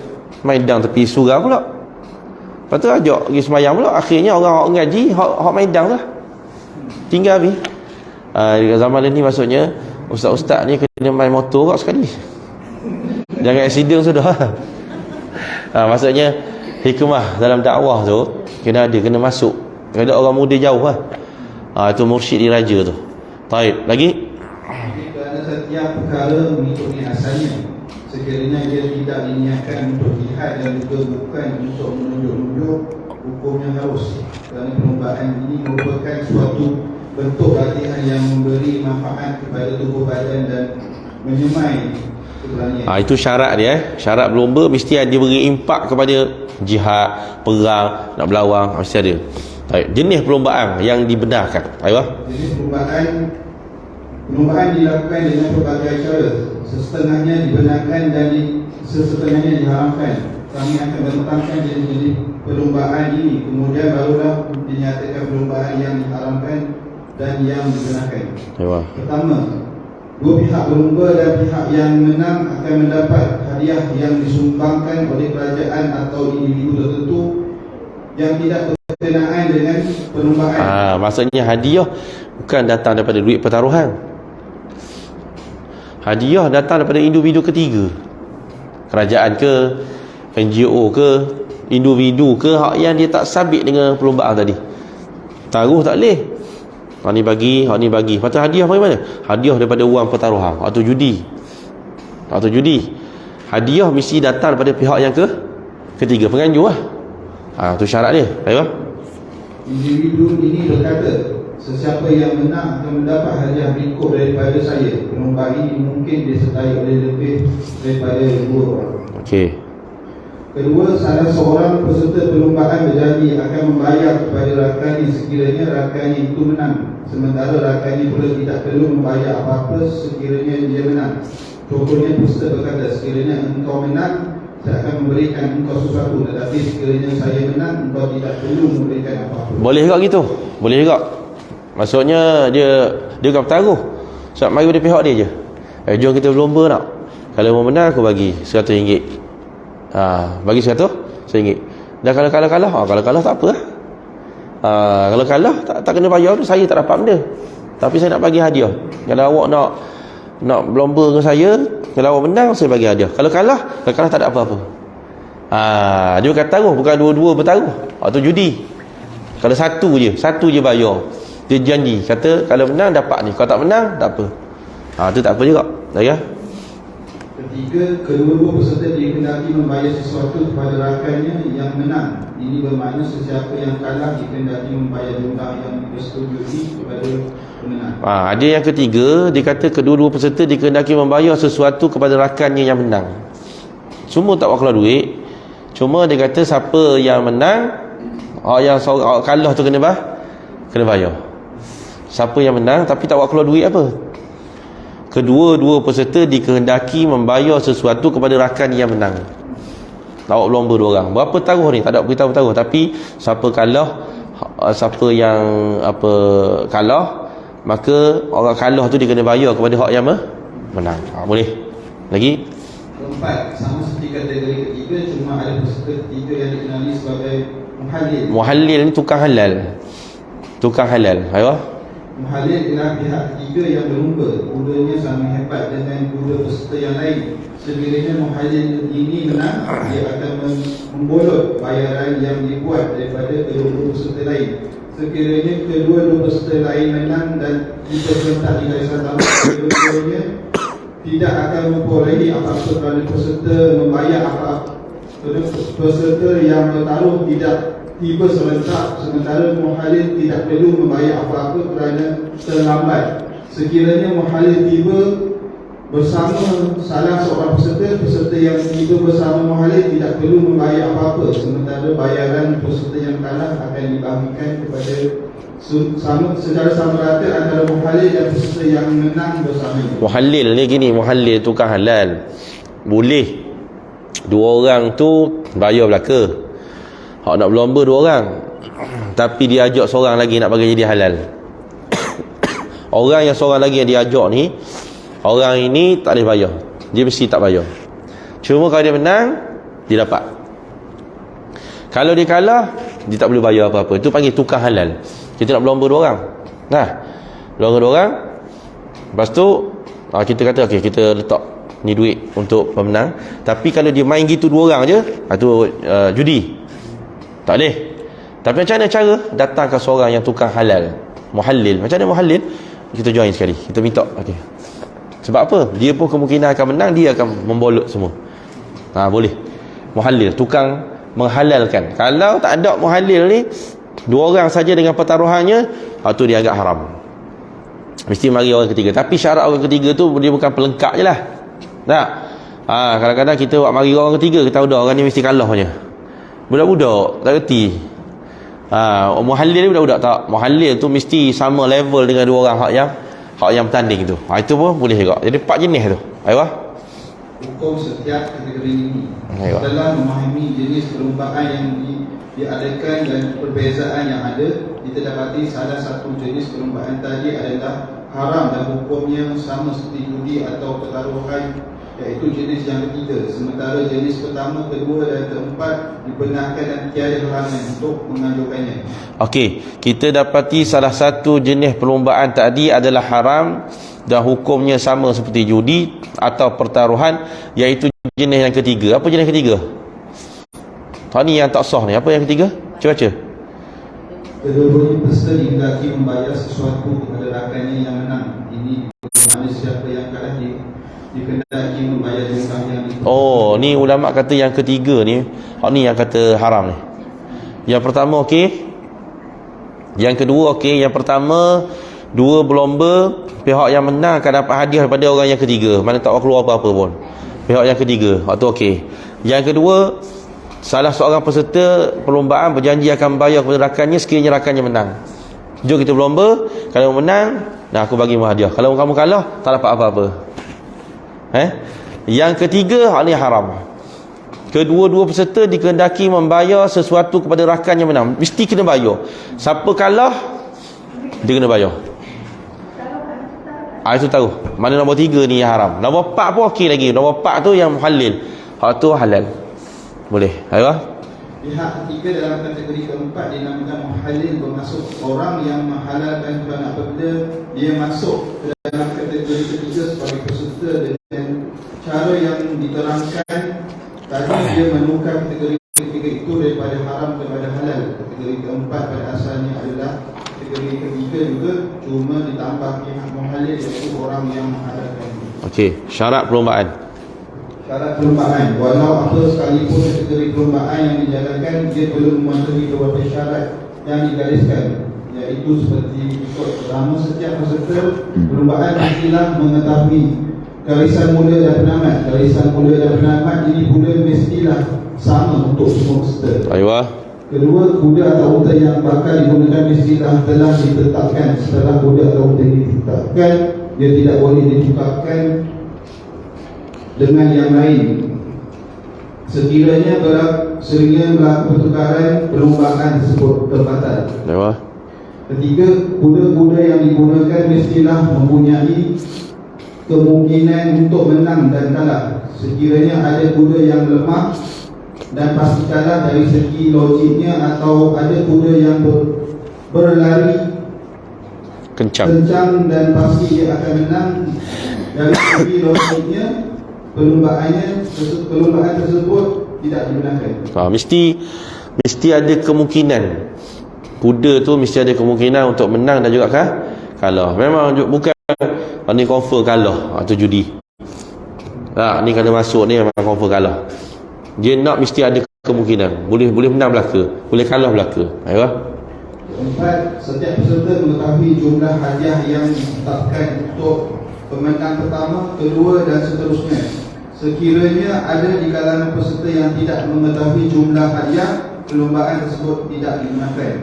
main dang tepi surau pula. Lepas tu ajak pergi semayang pula. Akhirnya orang ngaji hak main dang tu lah. Tinggal habis. Zaman ni maksudnya ustaz-ustaz ni kena main motor kau sekali. Jangan accident sudah. Maksudnya hikmah dalam dakwah tu kena masuk. Kena orang muda jauh lah. Itu mursyid diraja tu. Baik, lagi. Kerana setiap perkara mengikuti asalnya, sekiranya dia tidak diniatkan untuk jihad dan juga bukan untuk menunjuk-nunjuk, hukumnya harus. Kerana perlombaan ini merupakan suatu bentuk latihan yang memberi manfaat kepada tubuh badan dan menyemai keberanian. Itu syarat dia. Syarat berlomba mesti dia beri impak kepada jihad, perang, nak berlawang, mesti ada. Baik, jenis perlombaan yang dibenarkan. Jenis perlombaan dilakukan dengan pelbagai cara. Setengahnya dibenarkan dan setengahnya diharamkan. Kami akan menetapkan jenis perlombaan ini, kemudian barulah dinyatakan perlombaan yang diharamkan dan yang dibenarkan. Pertama, dua pihak berlomba dan pihak yang menang akan mendapat hadiah yang disumbangkan oleh kerajaan atau individu tertentu yang tidak berkenaan dengan perlombaan. Maksudnya hadiah bukan datang daripada duit pertaruhan. Hadiah datang daripada individu ketiga. Kerajaan ke, NGO ke, individu ke, hak yang dia tak sabit dengan perlombaan tadi. Taruh tak boleh. Hak ni bagi, hak ni bagi. Lepas tu hadiah bagaimana? Hadiah daripada wang pertaruhan. Hak tu judi. Hadiah mesti datang daripada pihak yang ketiga, penganjur lah. Tu syarat dia. Baik. Individu ini berkata, sesiapa yang menang akan mendapat hadiah berikut daripada saya. Perlombaan ini mungkin disertai oleh lebih daripada 2 orang. Okey. Kedua, salah seorang peserta perlombaan berjanji akan membayar kepada rakannya sekiranya rakannya itu menang, sementara rakannya pula tidak perlu membayar apa-apa sekiranya dia menang. Contohnya, peserta berkata, sekiranya engkau menang, saya akan memberikan engkau sesuatu, tetapi sekiranya saya menang, engkau tidak perlu memberikan apa-apa. Boleh juga gitu. Boleh juga. Maksudnya dia akan bertaruh. Sebab mari pada pihak dia je. Jom kita berlomba nak. Kalau mau menang aku bagi RM100. Bagi RM100. Dan kalau kalah, kalau kalah tak apa lah. Kalau kalah tak kena bayar tu, saya tak dapat benda. Tapi saya nak bagi hadiah. Kalau awak nak berlomba dengan saya, kalau awak menang saya bagi hadiah. Kalau kalah tak ada apa-apa. Dia bukan taruh, bukan dua-dua bertaruh. Tu judi. Kalau satu je bayar. Dia janji, kata kalau menang dapat ni, kalau tak menang tak apa. Tu tak apa juga. Ya. Ketiga, kedua-dua peserta dikehendaki membayar sesuatu kepada rakannya yang menang. Ini bermakna sesiapa yang kalah dikehendaki membayar jumlah yang disetujui kepada pemenang. Ada yang ketiga, dia kata kedua-dua peserta dikehendaki membayar sesuatu kepada rakannya yang menang. Semua tak buat keluar duit. Cuma dia kata siapa yang menang, yang kalah tu kena bayar. Siapa yang menang tapi tak buat keluar duit apa? Kedua-dua peserta dikehendaki membayar sesuatu kepada rakan yang menang. Awak berlomba 2 orang. Berapa taruh ni? Tak ada beritahu taruh. Tapi siapa siapa yang kalah, maka orang kalah tu dia kena bayar kepada hak yang menang. Boleh. Lagi? Keempat, sama seperti kategori ketiga, cuma ada peserta ketiga yang dikenali sebagai muhallil. Muhallil ni tukang halal. Ayo. Muhalil ialah pihak ketiga yang berlumba. Kudanya sama hebat dengan kuda peserta yang lain. Sekiranya muhalil ini menang, dia akan membolot bayaran yang dibuat daripada kedua peserta lain. Sekiranya kedua peserta lain menang dan kita serentak di garisan tamat, kedua-duanya tidak akan memperolehi apa-apa kerana peserta membayar apa-apa. Peserta yang bertaruh tidak tiba serentak, sementara muhalil tidak perlu membayar apa-apa kerana terlambat. Sekiranya muhalil tiba bersama salah seorang peserta yang tiba bersama muhalil tidak perlu membayar apa-apa, sementara bayaran peserta yang kalah akan dibagikan kepada secara sama rata antara muhalil dan peserta yang menang bersamanya. Muhalil ni gini, muhalil tukang halal. Boleh dua orang tu bayar belaka. Hak nak berlomba dua orang, tapi dia ajak seorang lagi nak bagi jadi halal. Orang yang seorang lagi yang dia ajak ni, orang ini tak boleh bayar. Dia mesti tak bayar. Cuma kalau dia menang, dia dapat. Kalau dia kalah, dia tak boleh bayar apa-apa. Itu panggil tukang halal. Kita nak berlomba dua orang. Nah, berlomba dua orang. Lepas tu kita kata okey, kita letak ni duit untuk pemenang. Tapi kalau dia main gitu dua orang je, itu judi. Tak boleh. Tapi macam mana cara datangkan seorang yang tukang halal, muhalil? Macam mana muhalil? Kita join sekali. Kita minta. Okey. Sebab apa? Dia pun kemungkinan akan menang, dia akan membolot semua. Boleh. Muhalil, tukang menghalalkan. Kalau tak ada muhalil ni, dua orang saja dengan pertaruhannya, tu dia agak haram. Mesti mari orang ketiga. Tapi syarat orang ketiga tu dia bukan pelengkap je lah. Tak? Kadang-kadang kita buat mari orang ketiga, kita tahu dah orang ni mesti kalah punya. Budak-budak tak reti. Muhalil ni budak-budak tak. Muhalil tu mesti sama level dengan dua orang hak yang bertanding tu. Itu pun boleh juga. Jadi 4 jenis tu. Ayuh. Hukum setiap kategori ini setelah memahami jenis perlombaan yang diadakan dan perbezaan yang ada, kita dapati salah satu jenis perlombaan tadi adalah haram dan hukumnya sama seperti judi atau pertaruhan, iaitu jenis yang ketiga. Sementara jenis pertama, kedua dan keempat dibenarkan dan tiada halangan untuk mengajukannya. Okey, kita dapati salah satu jenis perlombaan tadi adalah haram dan hukumnya sama seperti judi atau pertaruhan, iaitu jenis yang ketiga. Apa jenis ketiga? Ni yang tak sah ni. Apa yang ketiga? Cuba baca. Kedua-dua peserta dihendaki membayar sesuatu kepada rakannya yang menang. Ini bermakna siapa yang kalah dihendaki membayar jumlah yang itu. Ni ulama kata yang ketiga ni, ni yang kata haram ni. Yang pertama okey. Yang kedua okey. Yang pertama, dua berlomba, pihak yang menang akan dapat hadiah daripada orang yang ketiga. Mana tak keluar apa-apa pun. Pihak yang ketiga. Tu okey. Yang kedua, salah seorang peserta perlombaan berjanji akan bayar kepada rakannya sekiranya rakannya menang. Jom kita berlomba. Kalau menang, aku bagi hadiah. Kalau kamu kalah, tak dapat apa-apa. Yang ketiga, hal ni haram. Kedua-dua peserta dikehendaki membayar sesuatu kepada rakan yang menang. Mesti kena bayar. Siapa kalah, dia kena bayar. Itu tahu. Mana nombor 3 ni yang haram. Nombor 4 pun okey lagi. Nombor 4 tu yang muhalil. Hak tu halal. Boleh. Ayo. Pihak ketiga dalam kategori keempat dinamakan muhalil, bermaksud orang yang menghalalkan kerana apabila dia masuk ke dalam kategori ketiga sebagai peserta dengan cara yang diterangkan tadi, dia menukar kategori ketiga itu daripada haram kepada halal. Kategori keempat pada asalnya adalah kategori ketiga juga, cuma ditambah pihak muhalil, iaitu orang yang menghalalkan. Okey, syarat perlombaan. Syarat perlombaan, walau apa sekalipun kategori perlombaan yang dijalankan, dia perlu mematuhi beberapa syarat yang digariskan, iaitu seperti ikut. Pertama, setiap peserta perlombaan mestilah mengetahui garisan mula dan penamat. Garisan mula dan penamat ini pula mestilah sama untuk semua peserta. Ayuh. Kedua, kuda atau unta yang bakal digunakan mestilah telah ditetapkan. Setelah kuda atau unta ditetapkan, dia tidak boleh ditukarkan dengan yang lain. Sekiranya seringnya berlaku pertukaran, perlombaan tersebut terbatal. Ketiga, kuda-kuda yang digunakan mestilah mempunyai kemungkinan untuk menang dan kalah. Sekiranya ada kuda yang lemah dan pasti kalah dari segi logiknya, atau ada kuda yang berlari kencang dan pasti dia akan menang dari segi logiknya. Perlombaan tersebut tidak dibenarkan. Mesti ada kemungkinan. Kuda tu mesti ada kemungkinan untuk menang dan juga kalah. Memang bukan ni confirm kalah atau judi. Ni kalau masuk ni memang confirm kalah. Dia nak mesti ada kemungkinan. Boleh menang belaka, boleh kalah belaka. Ayolah. 4. Setiap peserta mengetahui jumlah hadiah yang ditetapkan untuk pemenang pertama, kedua dan seterusnya. Sekiranya ada di kalangan peserta yang tidak mengetahui jumlah hadiah, perlombaan tersebut tidak digunakan.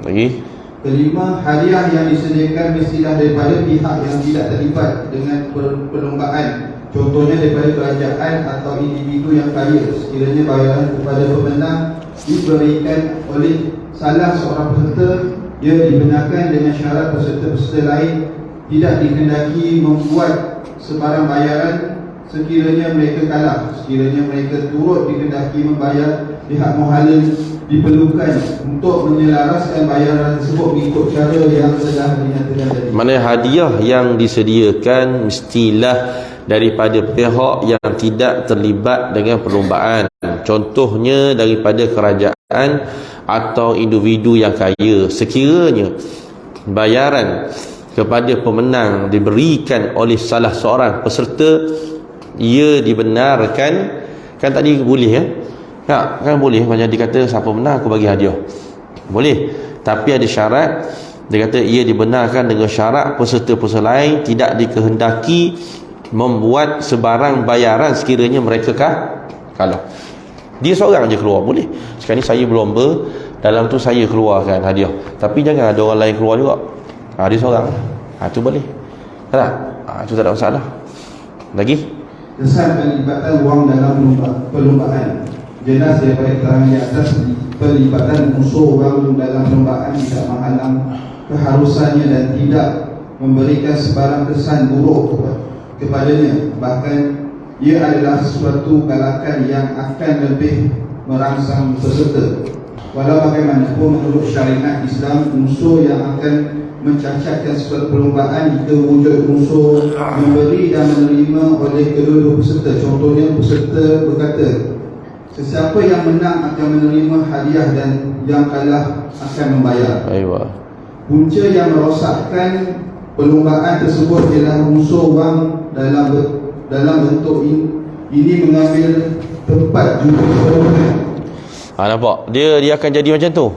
Lagi. Kelima, hadiah yang disediakan mestilah daripada pihak yang tidak terlibat dengan perlombaan. Contohnya daripada kerajaan atau individu yang kaya. Sekiranya bayaran kepada pemenang diberikan oleh salah seorang peserta, ia dibenarkan dengan syarat peserta-peserta lain tidak dikehendaki membuat sebarang bayaran sekiranya mereka kalah. Sekiranya mereka turut dikehendaki membayar, pihak muhalil diperlukan untuk menyelaraskan bayaran tersebut mengikut cara yang telah dinyatakan tadi. Mana hadiah yang disediakan mestilah daripada pihak yang tidak terlibat dengan perlombaan. Contohnya daripada kerajaan atau individu yang kaya. Sekiranya bayaran kepada pemenang diberikan oleh salah seorang peserta, ia dibenarkan. Kan tadi boleh ya? Kan boleh, macam dia kata siapa menang aku bagi hadiah. Boleh. Tapi ada syarat. Dia kata ia dibenarkan dengan syarat peserta-peserta lain tidak dikehendaki membuat sebarang bayaran sekiranya mereka kalah. Dia seorang je keluar, boleh. Sekarang ni saya berlomba, dalam tu saya keluarkan hadiah. Tapi jangan ada orang lain keluar juga. Dia seorang. Tu boleh. Tak? Tu tak ada masalah. Lagi? Kesan pelibatan wang dalam perlombaan. Jelas daripada keterangan di atas, pelibatan unsur wang dalam perlombaan tidak menghalang keharusannya dan tidak memberikan sebarang kesan buruk kepadanya. Bahkan ia adalah suatu galakan yang akan lebih merangsang peserta. Walau bagaimanapun menurut syariat Islam, unsur yang akan mencacatkan suatu perlombaan jika wujud unsur memberi dan menerima oleh kedua-dua peserta. Contohnya peserta berkata, sesiapa yang menang akan menerima hadiah dan yang kalah akan membayar. Punca yang merosakkan perlombaan tersebut ialah unsur wang dalam bentuk ini mengambil tempat judi perlombaan. Nampak? Dia akan jadi macam tu.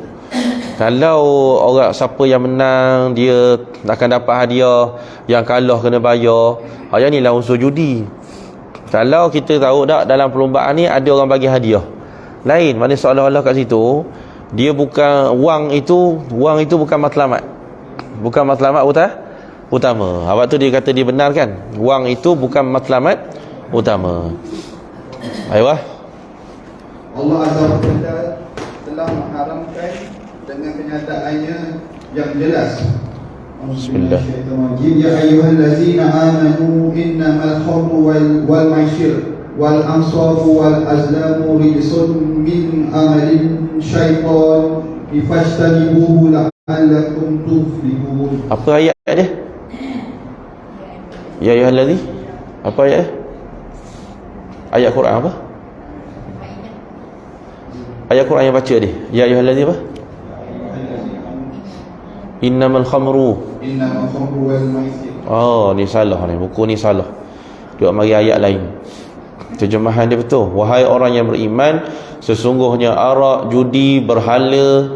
Kalau orang siapa yang menang dia akan dapat hadiah, yang kalah kena bayar. Yang ni lah unsur judi. Kalau kita tahu tak dalam perlombaan ni ada orang bagi hadiah lain, mana seolah-olah kat situ dia bukan wang itu bukan matlamat. Bukan matlamat utama. Awak tu dia kata dia benar kan? Wang itu bukan matlamat utama. Ayuh. Allah Azza wa Jalla telah mengharamkan dengan kenyataannya yang jelas. Bismillahirrahmanirrahim. Ya ayyuhallazina amanu innamal khamru wal maisir wal ansabu wal azlamu rijsun min amalin syaitan fajtanibuhu la'allakum tuflihun. Apa ayat dia? Ya ayyuhallazi. Apa ayat? Ayat Quran apa? Ayat Quran yang baca dia. Ya ayyuhallazi apa? Innamal khamru wal maisir. Ni salah ni. Buku ni salah. Dia mari ayat lain. Terjemahan dia betul. Wahai orang yang beriman, sesungguhnya arak, judi, berhala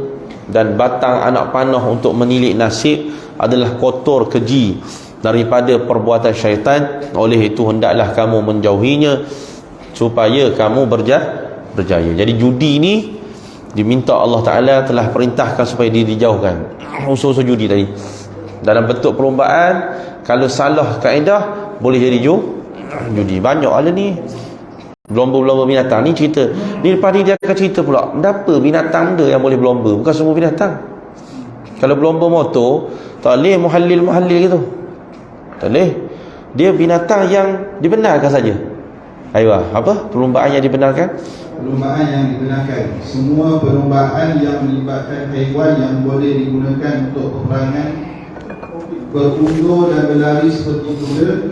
dan batang anak panah untuk menilik nasib adalah kotor keji daripada perbuatan syaitan. Oleh itu hendaklah kamu menjauhinya supaya kamu berjaya. Jadi judi ni diminta Allah Ta'ala telah perintahkan supaya dia dijauhkan. Unsur-unsur judi tadi dalam bentuk perlombaan, kalau salah kaedah boleh jadi judi. Banyak ada ni berlomba-lomba binatang ni cerita. Ni lepas ni dia akan cerita pula kenapa binatang benda yang boleh berlomba, bukan semua binatang. Kalau berlomba motor tak boleh muhallil gitu, tak boleh. Dia binatang yang dibenarkan saja. Ayuh, apa perlombaan yang dibenarkan? Perlombaan yang dibenarkan, semua perlombaan yang melibatkan haiwan yang boleh digunakan untuk peperangan berundur dan berlari seperti kuda,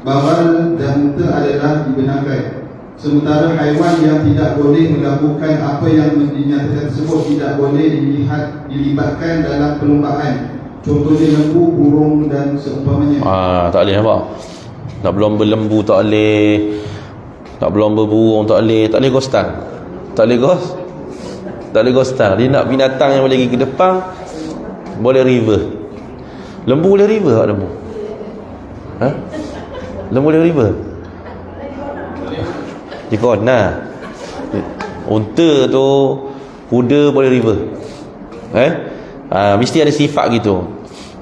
baral dan unta adalah dibenarkan. Sementara haiwan yang tidak boleh melakukan apa yang dinyatakan tersebut tidak boleh dilibatkan dalam perlombaan. Contohnya lembu, burung dan seumpamanya. Tak boleh nampak. Nak berlomba lembu tak boleh. Nak berlomba burung tak boleh. Tak boleh ghostan. Tak boleh tak boleh ghostan. Dia nak binatang yang boleh pergi ke depan, boleh river. Lembu boleh river tak lembu? Lembu boleh river? Ikon nah. Unta tu, kuda boleh river. Mesti ada sifat gitu.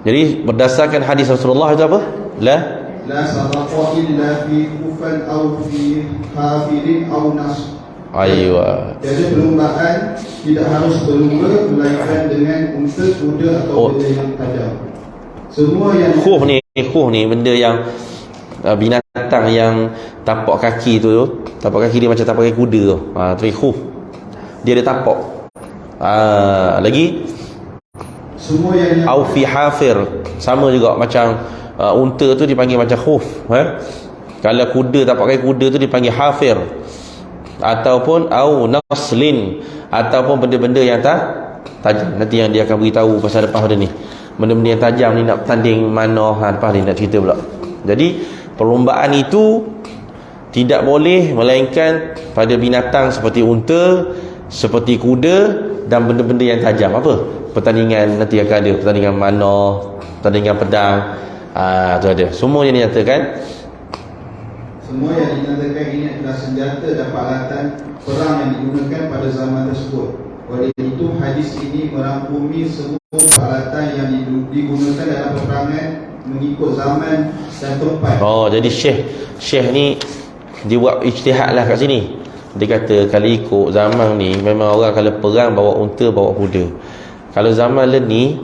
Jadi berdasarkan hadis Rasulullah itu apa? La sadaqa illa fi kufan aw fi hafirin aw nas. Aywa. Jadi perlombaan tidak harus berlomba melainkan dengan unta, kuda atau benda yang tajam. Semua yang khuf ni benda yang binatang yang tapak kaki tu, tapak kaki dia macam tapak kaki kuda tu. Tu khuf. Dia ada tapak. Lagi semua yang au fi hafir, sama juga macam unta tu dipanggil macam khuf. Kalau kuda, tapak kaki kuda tu dipanggil hafir. Ataupun au naslin, ataupun benda-benda yang tajam. Nanti yang dia akan beritahu pasal lepas pada ni. Benda-benda yang tajam ni nak tanding mana, lepas ni nak cerita pula. Jadi perlombaan itu tidak boleh melainkan pada binatang seperti unta, seperti kuda dan benda-benda yang tajam. Apa? Pertandingan nanti akan ada pertandingan mana, pertandingan pedang. Tu ada. Semua yang dinyatakan. Semua yang dinyatakan ini adalah senjata dan peralatan perang yang digunakan pada zaman tersebut. Oleh itu hadis ini merangkumi semua peralatan yang digunakan dalam peperangan mengikut zaman dan tempat. Jadi Syekh ni dia buat ijtihad lah kat sini. Dia kata kalau ikut zaman ni memang orang kalau perang bawa unta, bawa kuda. Kalau zaman ni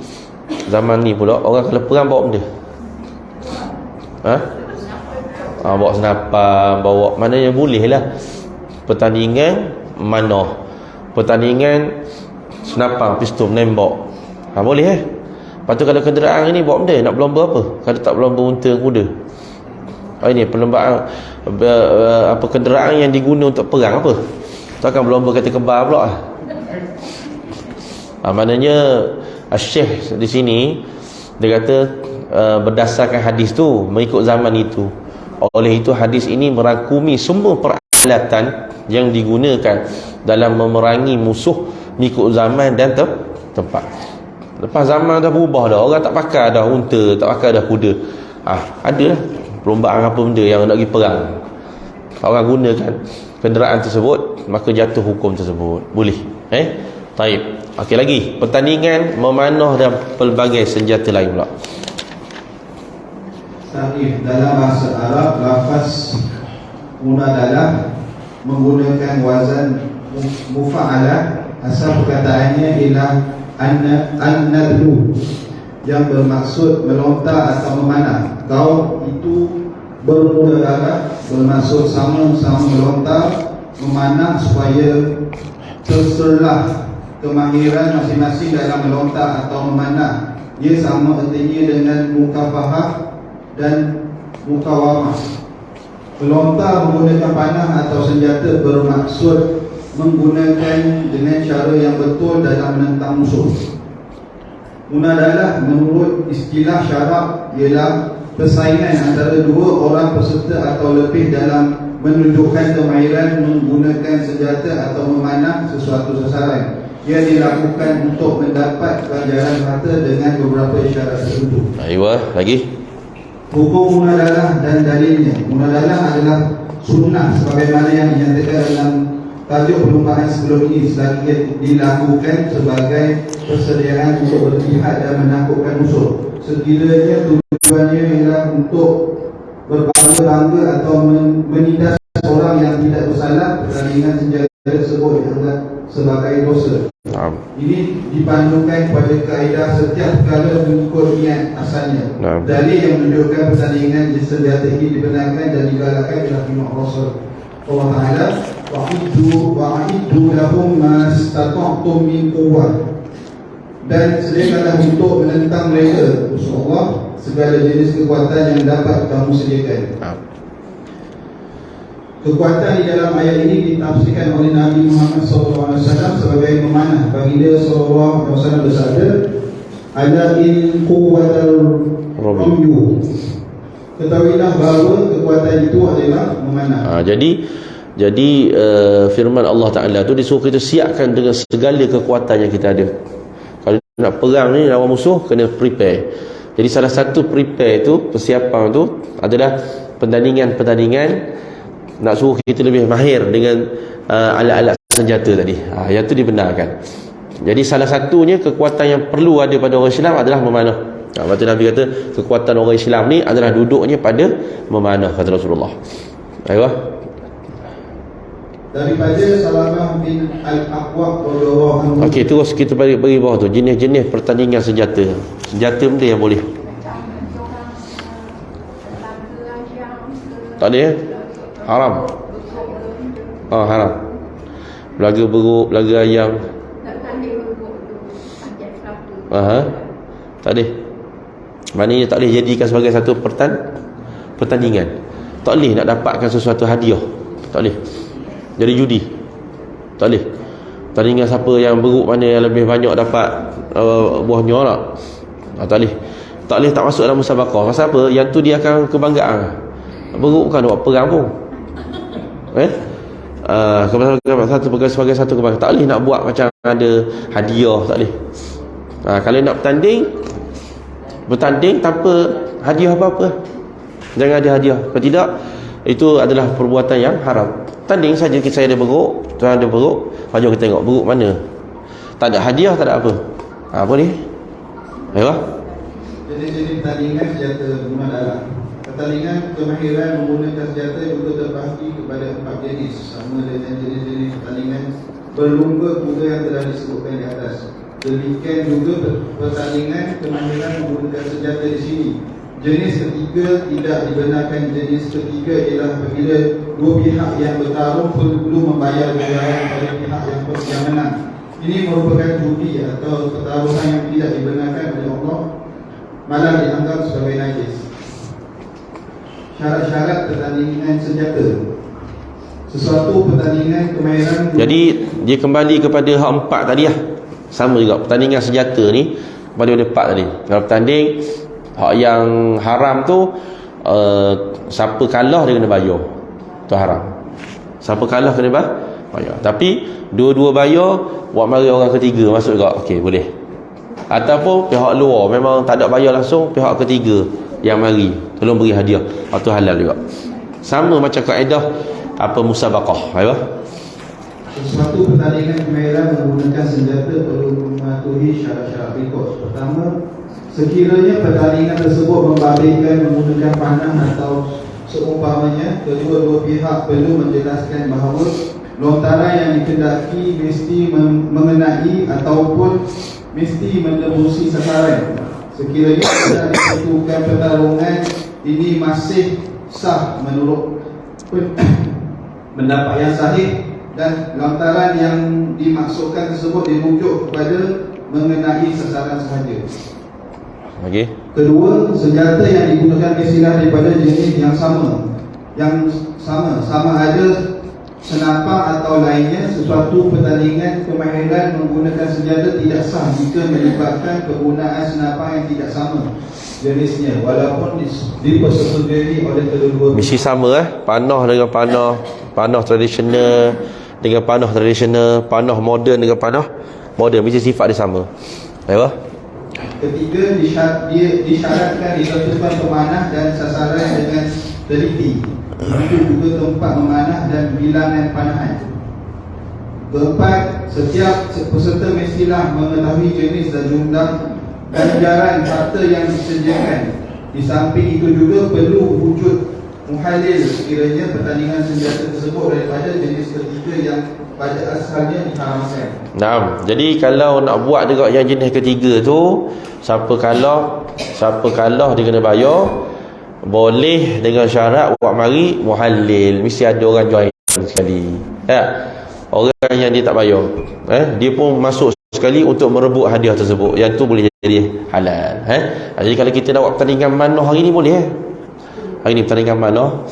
pula orang kalau perang bawa benda. Bawa senapan, bawa maknanya boleh lah. Pertandingan mana, pertandingan senapan, pistol, menembak, boleh Lepas tu kalau kenderaan ni bawa benda, nak berlomba apa? Kalau tak berlomba unta, kuda. Ini perlombaan apa kenderaan yang diguna untuk perang apa? Takkan berlomba kata kebal pula. Maknanya Syekh di sini dia kata berdasarkan hadis tu, mengikut zaman itu. Oleh itu hadis ini merangkumi semua peralatan yang digunakan dalam memerangi musuh mengikut zaman dan tempat. Lepas zaman dah berubah dah, orang tak pakai dah unta, tak pakai dah kuda. Ada lah perlombaan apa benda yang nak pergi perang, orang gunakan kenderaan tersebut, maka jatuh hukum tersebut. Boleh. Taib. Okey, lagi pertandingan memanah dan pelbagai senjata lain pula. Tarif dalam bahasa Arab, lafaz munadalah menggunakan wazan mufa'alah. Asal perkataannya ialah an-nadlu yang bermaksud melontar atau memanah. Kaum itu bermunadalah bermaksud sama-sama melontar, memanah supaya terserlah kemahiran masing-masing dalam melontar atau memanah. Ia sama artinya dengan mukafahah dan mukawamah. Melontar menggunakan panah atau senjata bermaksud menggunakan dengan cara yang betul dalam menentang musuh. Munadalah menurut istilah syarak ialah persaingan antara dua orang peserta atau lebih dalam menunjukkan kemahiran menggunakan senjata atau memanah sesuatu sasaran. Ia dilakukan untuk mendapat ganjaran harta dengan beberapa isyarat tertentu. Lagi. Hukum munadalah dan dalilnya. Munadalah adalah sunnah sebagaimana yang dinyatakan dalam tajuk perlombaan sebelum ini, selagi dilakukan sebagai persediaan untuk berjihad dan menakutkan musuh. Sekiranya tujuannya ialah untuk berbangga-bangga atau menindas orang yang tidak bersalah, pertandingan senjata tersebut dianggap sebagai dosa. Ini dipandukan pada kaedah setiap perkara mengikut niat asalnya. Dalil yang menunjukkan pertandingan senjata ini dibenarkan dan digalakkan adalah firman Rasul Allah Taala, wa'iddu lahum mastata'tum min quwwah. Dan sediakanlah untuk menentang mereka, Rasulullah, segala jenis kekuatan yang dapat kamu sediakan. Kekuatan di dalam ayat ini ditafsirkan oleh Nabi Muhammad SAW sebagai memanah. Baginda SAW bersabda, "Ala in quwwatal ramyu." Ketahuilah bahawa kekuatan itu adalah memanah. Jadi firman Allah Ta'ala tu disuruh kita siapkan dengan segala kekuatan yang kita ada. Kalau nak perang ni lawan musuh, kena prepare. Jadi salah satu prepare tu, persiapan tu adalah pertandingan nak suruh kita lebih mahir dengan alat-alat senjata tadi. Yang tu dibenarkan. Jadi salah satunya kekuatan yang perlu ada pada orang Islam adalah memanah. Lepas tu Nabi kata kekuatan orang Islam ni adalah duduknya pada memanah, kata Rasulullah. Ayuh. Daripada Salamah bin Al-Aqwa radhiyallahu anhu. Okey, terus kita bagi bawah tu jenis-jenis pertandingan senjata. Senjata benda yang boleh. Tak ada ya? Haram. Haram. Belaga beruk, belaga ayam. Tak ada. Maknanya tak boleh jadikan sebagai satu pertandingan. Tak boleh nak dapatkan sesuatu hadiah. Tak boleh. Jadi judi. Tak boleh. Pertandingan siapa yang beruk mana yang lebih banyak dapat buahnya tak? Tak boleh. Tak boleh, tak masuk dalam musabaqah. Pasal apa? Yang tu dia akan kebanggaan. Beruk bukan buat perang pun. Sebagai satu kebanggaan. Tak boleh nak buat macam ada hadiah. Tak boleh. Kalau nak bertanding tanpa hadiah apa-apa, jangan ada hadiah. Kalau tidak, itu adalah perbuatan yang haram. Tanding saja saya ada beruk, tuan ada beruk, jom kita tengok beruk mana. Tak ada hadiah, tak ada apa. Apa ni? Ayolah. Jenis-jenis pertandingan senjata guna dalam. Pertandingan kemahiran menggunakan senjata juga terbahagi kepada 4 jenis, sama dengan jenis-jenis pertandingan berlumba kuda yang telah disebutkan di atas. Demikian juga pertandingan kemahiran menggunakan senjata di sini. Jenis ketiga tidak dibenarkan. Jenis ketiga ialah apabila dua pihak yang bertarung perlu membayar bayaran kepada pihak yang menang. Ini merupakan judi atau pertaruhan yang tidak dibenarkan oleh Allah, malah dianggap sebagai najis. Syarat-syarat pertandingan senjata. Sesuatu pertandingan kemahiran. Jadi dia kembali kepada hak 4 tadi lah. Sama juga pertandingan senjata ni kepada 4 tadi. Kalau bertanding hak yang haram tu, siapa kalah dia kena bayar. Tu haram. Siapa kalah kena bayar. Tapi dua-dua bayar, buat mari orang ketiga masuk juga, okey boleh. Ataupun pihak luar memang tak ada bayar langsung, pihak ketiga yang mari tolong beri hadiah, itu halal juga. Sama macam kaedah apa musabaqah. Ayo. Sesuatu pertandingan kemahiran menggunakan senjata perlu mematuhi syarat-syarat berikut. Pertama, sekiranya pertandingan tersebut membabitkan menggunakan panah atau seumpamanya. Kedua-dua pihak perlu menjelaskan bahawa lontaran yang dikendaki mesti mengenai ataupun mesti menembusi sasaran. Sekiranya tidak ditentukan pertarungan ini masih sah menurut pendapat yang sahih, dan lontaran yang dimaksudkan tersebut dirujuk kepada mengenai sasaran sahaja. Okay. Kedua, senjata yang digunakan mestilah daripada jenis yang sama. Sama ada senapang atau lainnya. Sesuatu pertandingan kemahiran menggunakan senjata tidak sah jika melibatkan penggunaan senapang yang tidak sama jenisnya, walaupun dipersetujui oleh kedua-dua. Mesti sama panah dengan panah tradisional dengan panah tradisional, panah moden dengan panah moden, mesti sifat dia sama. Ayo. Ketiga, disyaratkan ditentukan pemanah dan sasaran dengan teliti. Itu juga tempat memanah dan bilangan panahan. Keempat, setiap peserta mestilah mengetahui jenis dan jumlah ganjaran harta yang disediakan. Di samping itu juga perlu wujud muhalil sekiranya pertandingan senjata tersebut daripada jenis ketiga yang pada asalnya diharamkan. Nah, jadi kalau nak buat juga yang jenis ketiga tu, siapa kalah dia kena bayar. Boleh dengan syarat buat mari muhalil, mesti ada orang join sekali. Orang yang dia tak bayar, dia pun masuk sekali. sekali untuk merebut hadiah tersebut. Yang tu boleh jadi halal. Jadi kalau kita nak buat pertandingan manoh hari ni boleh. Hari ni pertandingan manoh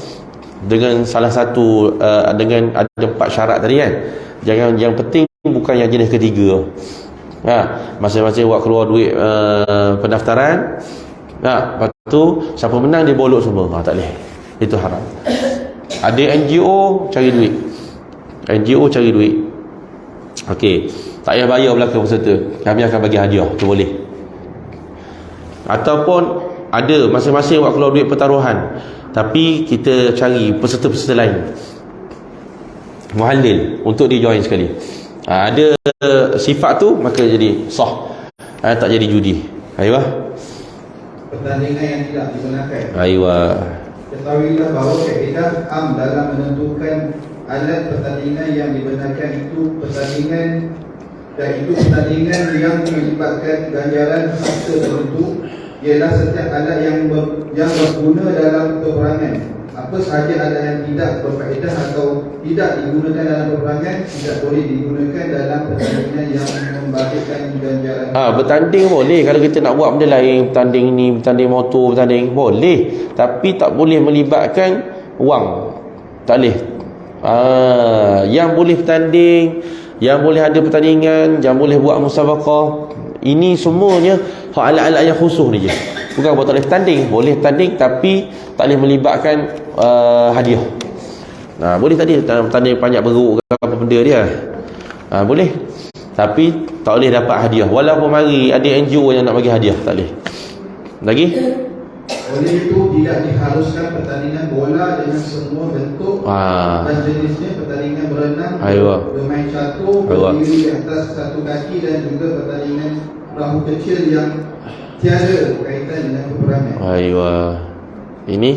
dengan salah satu dengan ada 4 syarat tadi kan. Jangan, yang penting bukan yang jenis ketiga. Masing-masing buat keluar duit pendaftaran. Lepas tu siapa menang dia bolok semua. Tak boleh. Itu haram. Ada NGO cari duit. NGO cari duit. Okey, tak payah bayar belakang peserta, kami akan bagi hadiah. Itu boleh. Ataupun ada masing-masing buat keluar duit pertaruhan, tapi kita cari peserta-peserta lain muhallil untuk dia join sekali. Ada sifat tu maka jadi sah. Tak jadi judi. Ayuh. Pertandingan yang tidak digunakan. Ayuh. Ketahuilah bahawa kaedah am dalam menentukan alat pertandingan yang dibenarkan itu pertandingan yang melibatkan ganjaran fasa tertentu, ialah setiap alat yang berguna dalam peperangan. Apa sahaja alat yang tidak berfaedah atau tidak digunakan dalam peperangan tidak boleh digunakan dalam pertandingan yang membalikkan ganjaran. Bertanding boleh kalau kita nak buat benda lain, bertanding ni, bertanding motor, bertanding boleh, tapi tak boleh melibatkan wang. Tak boleh. Yang boleh bertanding, yang boleh ada pertandingan, yang boleh buat musabaqah, ini semuanya alat-alat yang khusus ni je. Bukan buat tak boleh bertanding. Boleh bertanding tapi tak boleh melibatkan hadiah. Boleh tadi bertanding banyak beruk ke apa benda dia. Boleh. Tapi tak boleh dapat hadiah. Walaupun mari ada NGO yang nak bagi hadiah, tak boleh. Lagi? Oleh itu tidak diharuskan pertandingan bola dengan semua bentuk dan jenisnya, pertandingan berenang, bermain catur, berdiri di atas satu kaki, dan juga pertandingan perahu kecil yang tiada kaitan dengan peperangan. Ini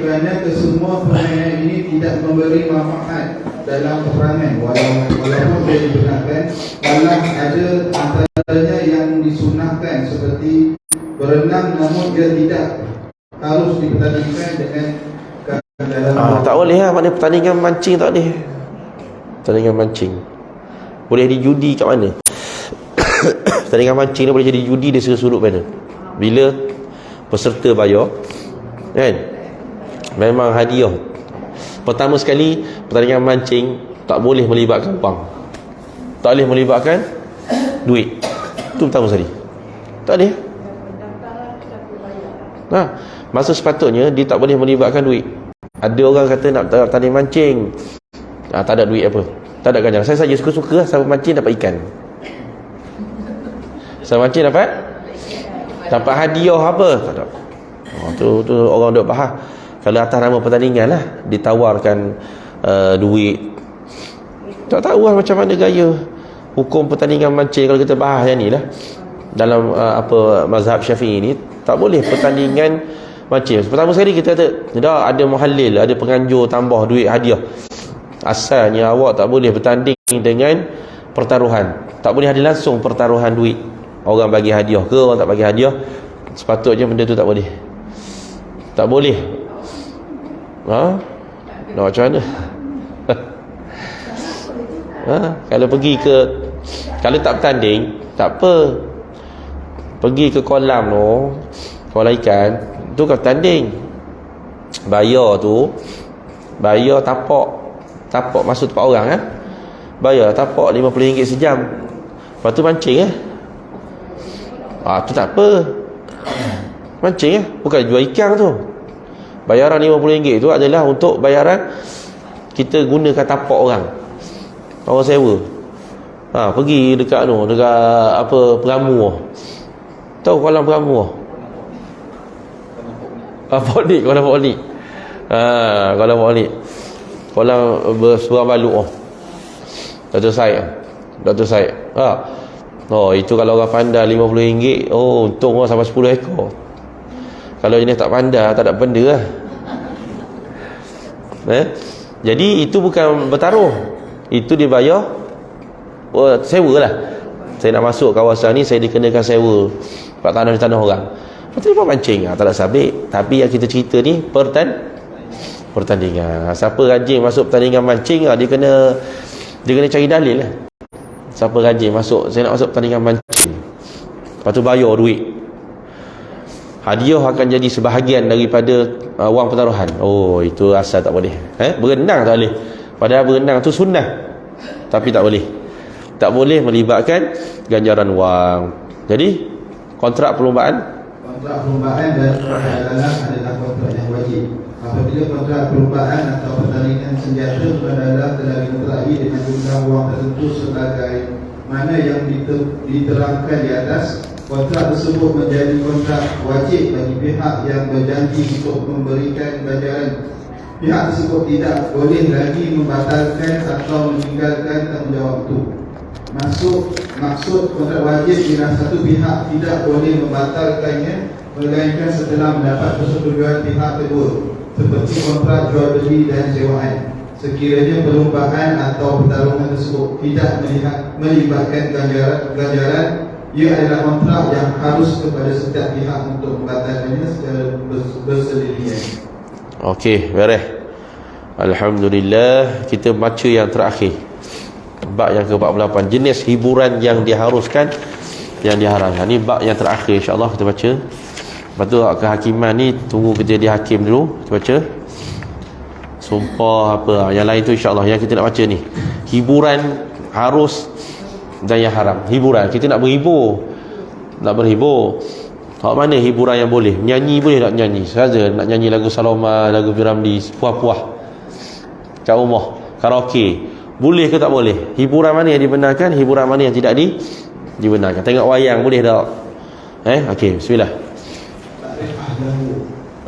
kerana kesemua permainan ini tidak memberi manfaat dalam peperangan, walaupun dia digunakan. Malah ada antaranya yang disunahkan seperti berenang, namun dia tidak harus dipertandingkan dengan ganjaran. Tak boleh maknanya pertandingan mancing tak boleh. Pertandingan mancing boleh dijudi kat mana? Pertandingan mancing ni boleh jadi judi di segala sudut mana. Bila peserta bayar kan, memang hadiah. Pertama sekali, pertandingan mancing tak boleh melibatkan wang, tak boleh melibatkan duit. Itu pertama sekali. Tak boleh. Masa sepatutnya dia tak boleh melibatkan duit. Ada orang kata nak tanding mancing, tak ada duit apa, tak ada ganjaran. Saya saja suka-suka lah, sampai mancing dapat ikan. Sampai mancing dapat hadiah apa, tak ada. Tu orang duk faham. Kalau atas nama pertandingan lah ditawarkan duit, tak tahu lah macam mana gaya hukum pertandingan mancing. Kalau kita bahas yang ni lah dalam mazhab Syafi'i ni, tak boleh pertandingan mancing. Pertama sekali kita kata dah ada muhallil, ada penganjur tambah duit hadiah. Asalnya awak tak boleh bertanding dengan pertaruhan. Tak boleh ada langsung pertaruhan duit. Orang bagi hadiah ke orang tak bagi hadiah, sepatutnya benda tu tak boleh. Tak boleh. Nak macam mana? Kalau pergi ke, kalau tak bertanding tak apa, pergi ke kolam tu, kolam ikan tu kan tanding. Bayar bayar tapak masuk tempat orang bayar tapak RM50 sejam. Lepas tu mancing tu tak apa. Mancing bukan jual ikan tu. Bayaran RM50 tu adalah untuk bayaran kita gunakan tapak orang sewa. Pergi dekat Peramu. Tahu kolam Peramu? Poklik, kolam Poklik. Kolam Poklik. Kolam bersuara baluk. Dr. Said. Itu kalau orang pandai RM50. Untung orang sampai 10 ekor. Kalau jenis tak pandai, tak ada benda lah. Jadi itu bukan bertaruh, itu dibayar sewa lah. Saya nak masuk kawasan ni, saya dikenakan sewa pak tanah di tanah orang. Lepas tu dia mancing, tak ada sabit. Tapi yang kita cerita ni pertandingan. Siapa rajin masuk pertandingan mancing, dia kena cari dalil lah. Siapa rajin masuk, saya nak masuk pertandingan mancing, lepas tu bayar duit, hadiah akan jadi sebahagian daripada wang pertaruhan. Oh, itu asal tak boleh. Berenang tak boleh. Padahal berenang tu sunnah, tapi tak boleh. Tak boleh melibatkan ganjaran wang. Jadi kontrak perlombaan dan perjalanan adalah kontrak yang wajib. Apabila kontrak perlombaan atau pertandingan senjata adalah telah dikontrak dengan jumlah wang tertentu sebagai mana yang diterangkan di atas, kontrak tersebut menjadi kontrak wajib bagi pihak yang berjanji untuk memberikan ganjaran. Pihak tersebut tidak boleh lagi membatalkan atau meninggalkan tanggungjawab itu. Maksud kontrak wajib bila satu pihak tidak boleh membatalkannya melainkan setelah mendapat persetujuan pihak kedua, seperti kontrak jual beli dan sewaan. Sekiranya perlombaan atau pertarungan tersebut tidak melibatkan ganjaran, ia adalah kontrak yang harus kepada setiap pihak untuk membatalkannya secara bersendirian. Okey, beres. Alhamdulillah, kita baca yang terakhir, bab yang ke-48, jenis hiburan yang diharuskan, yang diharamkan. Ni bab yang terakhir, insya-Allah kita baca. Lepas tu kehakiman ni tunggu kerja di hakim dulu, kita baca. Sumpah apa, yang lain tu insya-Allah. Yang kita nak baca ni hiburan harus dan yang haram. Hiburan, kita nak berhibur, hak mana hiburan yang boleh? Nyanyi boleh tak nyanyi? Saja nak nyanyi lagu Saloma, lagu Piramli, puah-puah kat rumah, karaoke, boleh ke tak boleh? Hiburan mana yang dibenarkan, hiburan mana yang tidak dibenarkan? Tengok wayang boleh tak? Okey, bismillah.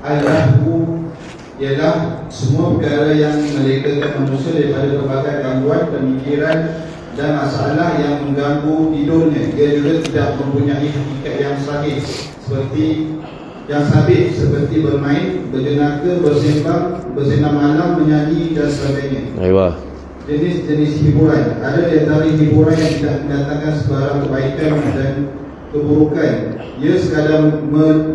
Al-lahu ialah semua perkara yang melekakan manusia daripada berbagai gangguan pemikiran dan masalah yang mengganggu tidurnya. Dia juga tidak mempunyai hakikat yang sahih seperti bermain, berjenaka, bersenam malam, menyanyi dan sebagainya. Aywa. Jenis-jenis hiburan. Ada di antara hiburan yang tidak mendatangkan sebarang kebaikan dan keburukan. Ia sekadar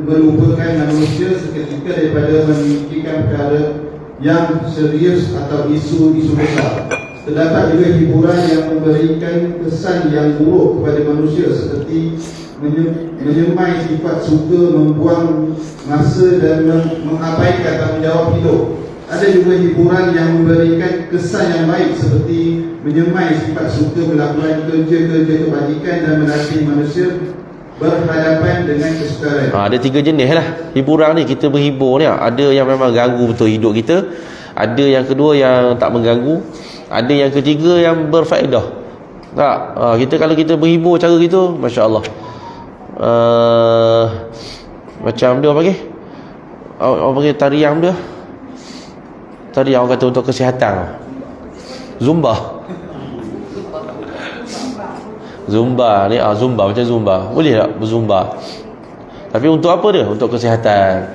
melupakan manusia seketika daripada memikirkan perkara yang serius atau isu-isu besar. Terdapat juga hiburan yang memberikan kesan yang buruk kepada manusia, seperti menyemai sifat suka, membuang masa dan mengabaikan tanggungjawab hidup. Ada juga hiburan yang memberikan kesan yang baik, seperti menyemai sifat suka melakukan kerja-kerja kebajikan dan melatih manusia berhadapan dengan kesukaran. Ada 3 jenis lah hiburan ni. Kita berhibur ni, ada yang memang ganggu betul hidup kita, ada yang kedua yang tak mengganggu, ada yang ketiga yang berfaedah. Tak? Kita kalau kita berhibur cara gitu, masya-Allah. Macam dia apa panggil? Orang panggil tarian dia. Tadi orang kata untuk kesihatan. Zumba ni, Zumba macam Zumba. Boleh tak berzumba? Tapi untuk apa dia? Untuk kesihatan.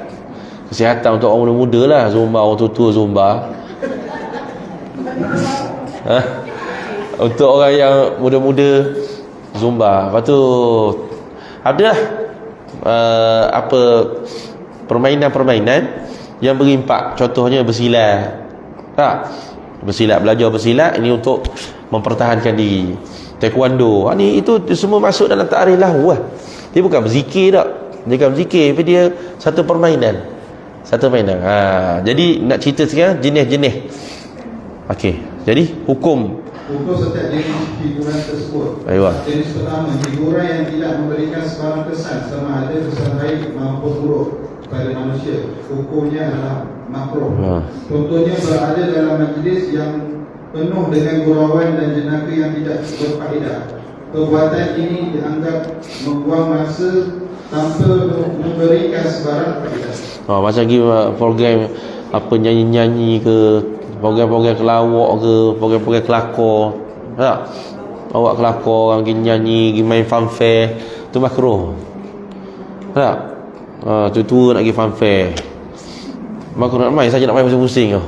Kesihatan untuk orang muda-muda lah. Zumba, orang tua-tua Zumba. Untuk orang yang muda-muda Zumba. Lepas tu ada apa permainan-permainan yang berimpak. Contohnya bersilat. Tak? Bersilat, belajar bersilat. Ini untuk mempertahankan diri. Taekwondo, ni itu semua masuk dalam ta'rif lahu lah. Dia bukan berzikir tak. Dia bukan berzikir, tapi dia satu permainan. Jadi nak cerita sekarang jenis-jenis. Okey, jadi hukum setiap jenis hiburan tersebut. Aywa. Jenis pertama, hiburan yang tidak memberikan sebarang kesan, sama ada kesan baik maupun buruk pada manusia. Hukumnya adalah makruh. Contohnya berada dalam majlis yang penuh dengan gurauan dan jenaka yang tidak berfaedah. Perbuatan ini dianggap membuang masa tanpa memberikan sebarang faedah. Macam lagi program apa nyanyi-nyanyi ke, program-program kelawak ke, program-program kelakor. Tak? Awak kelakor, orang pergi nyanyi, pergi main fanfare, tu makruh. Tak? Tua-tua nak pergi fanfare. Makruh nak main, saja nak main pusing-pusing.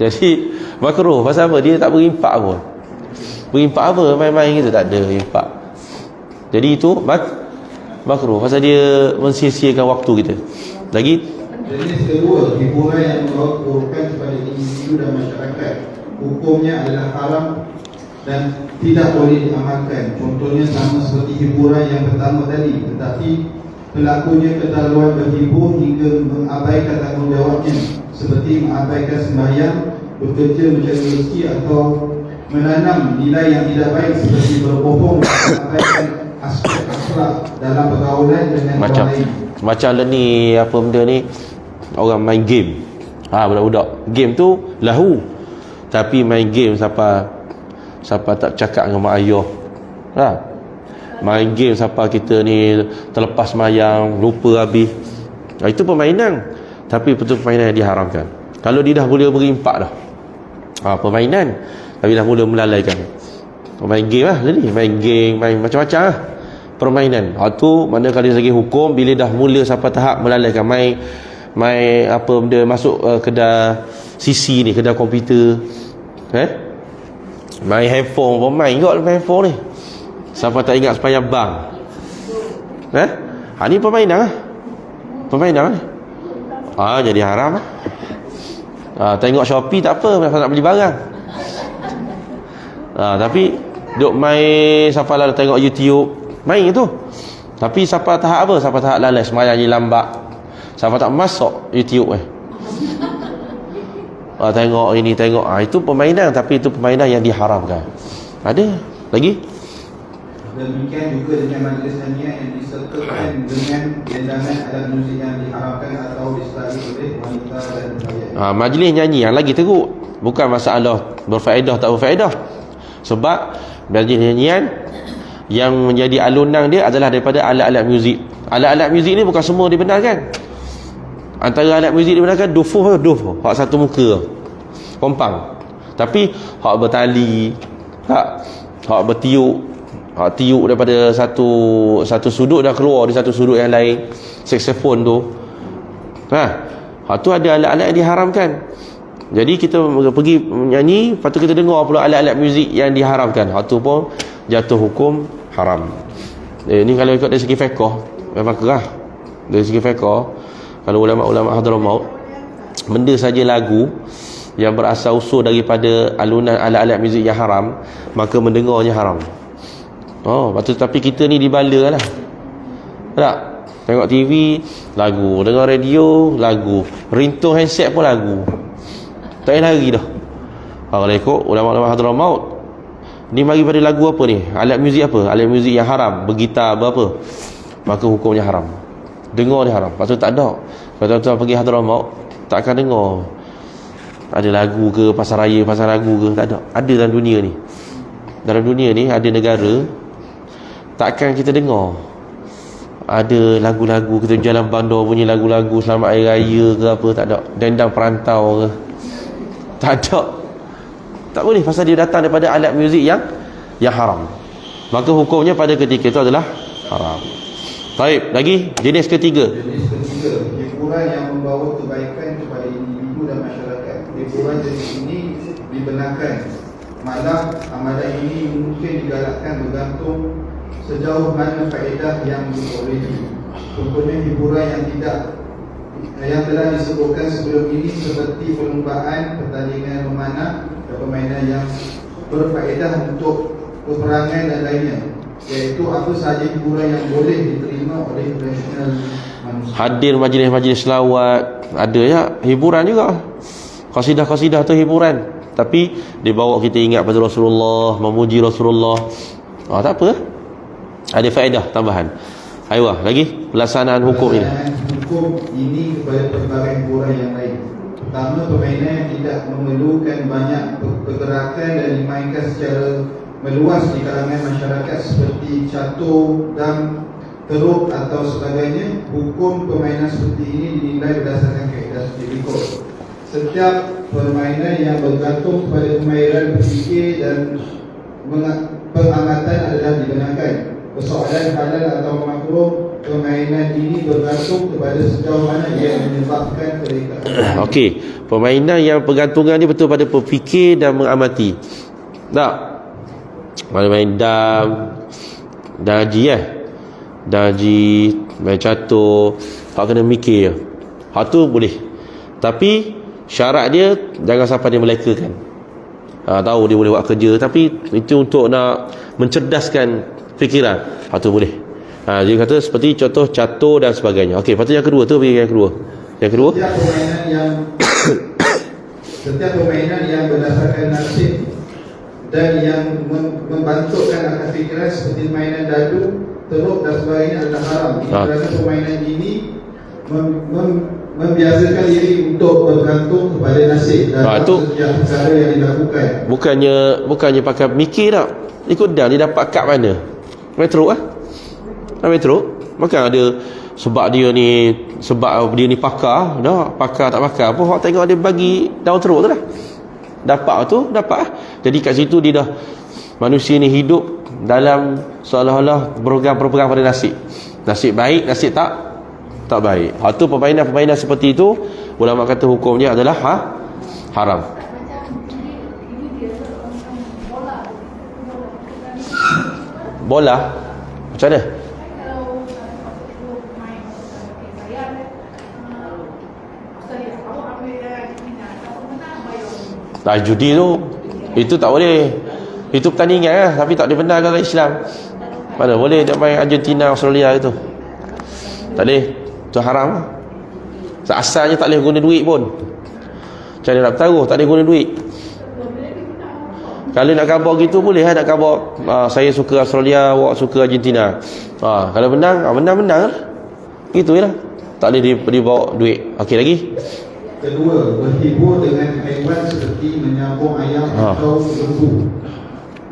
Jadi makruh. Pasal apa? Dia tak berimpak pun. Berimpak apa? Main-main gitu, tak ada impak. Jadi itu makruh. Pasal dia mensia-siakan waktu kita. Lagi jenis kedua, hiburan yang membawa keburukan kepada individu dan masyarakat. Hukumnya adalah haram dan tidak boleh diamalkan. Contohnya sama seperti hiburan yang pertama tadi, tetapi pelakunya keterlaluan berhibur hingga mengabaikan tanggungjawabnya, seperti mengabaikan sembahyang, bekerja mencari rezeki, atau menanam nilai yang tidak baik seperti berbohong, mengabaikan aspek akhlak dalam pergaulan dengan orang lain. Macam ni, apa benda ni, orang main game. Budak-budak game tu lahu, tapi main game siapa tak cakap dengan mak ayah. Main game siapa kita ni terlepas mayang, lupa habis. Itu permainan, tapi betul permainan yang diharamkan. Kalau dia dah mula berimpak dah, permainan, tapi dah mula melalaikan. Main game lah tadi, main game, main macam-macam lah permainan. Tu mana kalau dari segi hukum, bila dah mula sampai tahap melalaikan, main apa benda, masuk kedai CC ni, kedai komputer, main handphone pun main kot main handphone ni. Siapa tak ingat sembahyang bang? Ni permainan lah. Permainan lah. Jadi haram lah. Tengok Shopee tak apa, nak beli barang. Tapi duk main, siapa lah tengok YouTube, main tu. Tapi siapa tahap apa? Siapa tahap lalai sembahyang je lambat. Siapa tak masuk YouTube tengok ini, tengok itu permainan, tapi itu permainan yang diharamkan. Ada lagi? Demikian juga dengan majlis nyanyian yang disertakan dengan dendangan alat muzik yang diharamkan atau disertai oleh wanita dan pelayan. Majlis nyanyi yang lagi teruk. Bukan masalah berfaedah tak berfaedah. Sebab majlis nyanyian yang menjadi alunan dia adalah daripada alat-alat muzik. Alat-alat muzik ni bukan semua dibenarkan. Antara alat muzik dibenarkan dufuh, hak satu muka, kompang. Tapi hak bertali, hak bertiup, tiup daripada satu sudut dah keluar di satu sudut yang lain, saksofon tu. Tu ada alat-alat yang diharamkan. Jadi kita pergi menyanyi, lepas tu kita dengar pula alat-alat muzik yang diharamkan. Tu pun jatuh hukum haram. Ni kalau ikut dari segi fiqh memang kerah. Dari segi fiqh, kalau ulama-ulama Hadramaut, benda saja lagu yang berasal usul daripada alunan alat-alat muzik yang haram, maka mendengarnya haram. Tapi kita ni dibala lah. Tak? Tengok TV, lagu. Dengar radio, lagu. Ringtone handset pun lagu. Tak payah lari dah. Kalau ikut ulama-ulama Hadramaut, ni mari pada lagu apa ni? Alat muzik apa? Alat muzik yang haram, bergitar, berapa, maka hukumnya haram. Dengar dia haram. Lepas tu tak ada. Kalau tuan-tuan pergi Hadramaut, tak akan dengar ada lagu ke, pasar raya, pasar lagu ke, tak ada. Ada dalam dunia ni. Dalam dunia ni ada negara takkan kita dengar ada lagu-lagu, kita jalan bandar bunyi lagu-lagu selamat hari raya ke apa, tak ada. Dendang perantau ke, tak ada. Tak boleh, pasal dia datang daripada alat muzik yang haram. Maka hukumnya pada ketika itu adalah haram. Baik, lagi jenis ketiga. Jenis ketiga, hiburan yang membawa kebaikan kepada individu dan masyarakat. Hiburan jenis ini dibenarkan. Malah amalan ini mungkin digalakkan bergantung sejauh mana faedah yang diperolehi. Contohnya hiburan yang telah disebutkan sebelum ini seperti perlombaan, pertandingan memanah dan permainan yang berfaedah untuk peperangan dan lainnya, iaitu apa sahaja hiburan yang boleh diterima oleh profesional manusia. Hadir majlis-majlis selawat, ada ya hiburan juga. Qasidah-qasidah tu hiburan, tapi dibawa kita ingat pada Rasulullah, memuji Rasulullah. Tak apa, ada faedah tambahan. Ayo lagi pelaksanaan hukum ini. Hukum ini kepada pelbagai hiburan yang lain. Pertama, permainan yang tidak memerlukan banyak pergerakan dan dimainkan secara meluas di kalangan masyarakat seperti catur, dam, teruk atau sebagainya. Hukum permainan seperti ini dinilai berdasarkan kaedah berikut. Setiap permainan yang bergantung kepada kemahiran berfikir dan pengamatan adalah dibenarkan. Persoalan halal atau makruh permainan ini bergantung kepada sejauh mana ia menyebabkan kerekaan. Okey, permainan yang pergantungan ni betul pada berfikir dan mengamati. Tak? Main dam, daji daji, main catur, hak kena mikir. Hak tu boleh. Tapi syarat dia jangan sampai dia melekakan. tahu dia boleh buat kerja, tapi itu untuk nak mencerdaskan fikiran, tu boleh. Dia kata seperti contoh catur dan sebagainya. Okey, lepas tu yang kedua tu, yang kedua. Setiap permainan yang berdasarkan nasib dan yang membantukkan akal fikiran seperti mainan dadu, teruk dan sebagainya adalah haram. Kerana permainan ini membiasakan diri untuk bergantung kepada nasib dan setiap perkara yang dilakukan. Bukannya pakai mikir tak. Ikut dah dia dapat kad mana. Metro metro. Bukan ada sebab dia ni pakar, dah pakar tak pakar apa, hok tengok dia bagi daun teruk tu dah. Dapat. Jadi kat situ dia dah, manusia ni hidup dalam seolah-olah berpegang pada nasib. Nasib baik, nasib tak baik. Tu permainan seperti itu ulama kata hukumnya adalah haram. Bola macam mana? Judi tu itu tak boleh. Itu pertandingan lah, tapi tak dibenarkan oleh Islam. Mana boleh dia main Argentina, Australia itu. Tak boleh. Itu haram. Asalnya tak boleh guna duit pun. Macam mana nak bertaruh, tak boleh guna duit. Kalau nak khabar gitu boleh nak khabar, saya suka Australia, awak suka Argentina. Kalau menang lah. Gitu je lah. Tak boleh dibawa duit. Okey lagi. Kedua, berhibur dengan haiwan seperti menyambung ayam atau lembu.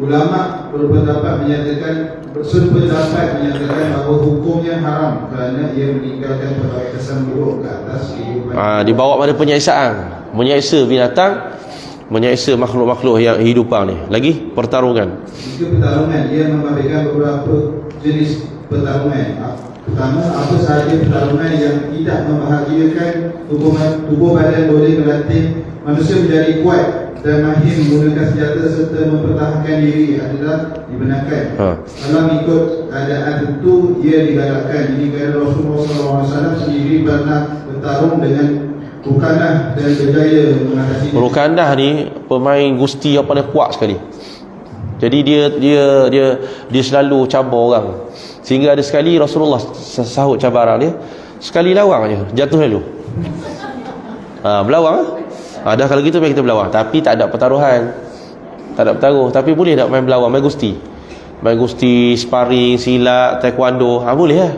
Ulama berpendapat menyatakan bahawa hukumnya haram kerana ia meninggalkan pelbagai kesan buruk ke atas kehidupan. Dibawa pada penyiksaan, menyiksa binatang, menyiksa makhluk-makhluk yang hidupan ni. Lagi pertarungan. Jika pertarungan, ia membabitkan beberapa jenis pertarungan. Pertama, apa sahaja pertarungan yang tidak membahagiakan tubuh badan boleh melatih manusia menjadi kuat dan mahir menggunakan senjata serta mempertahankan diri adalah dibenarkan. Kalau mengikut keadaan tentu ia digalakkan. Ini kerana Rasulullah SAW sendiri pernah bertarung dengan Rukanah dan berjaya mengatasi. Rukanah ni pemain gusti yang paling kuat sekali. Jadi dia selalu cabar orang. Sehingga ada sekali Rasulullah sahut cabaran dia, sekali lawang je, jatuh lalu. Berlawang. Dah kalau gitu kita berlawang, tapi tak ada pertaruhan. Tak ada bertaruh, tapi boleh tak main berlawang, main gusti. Main gusti, sparring, silat, taekwondo, boleh lah.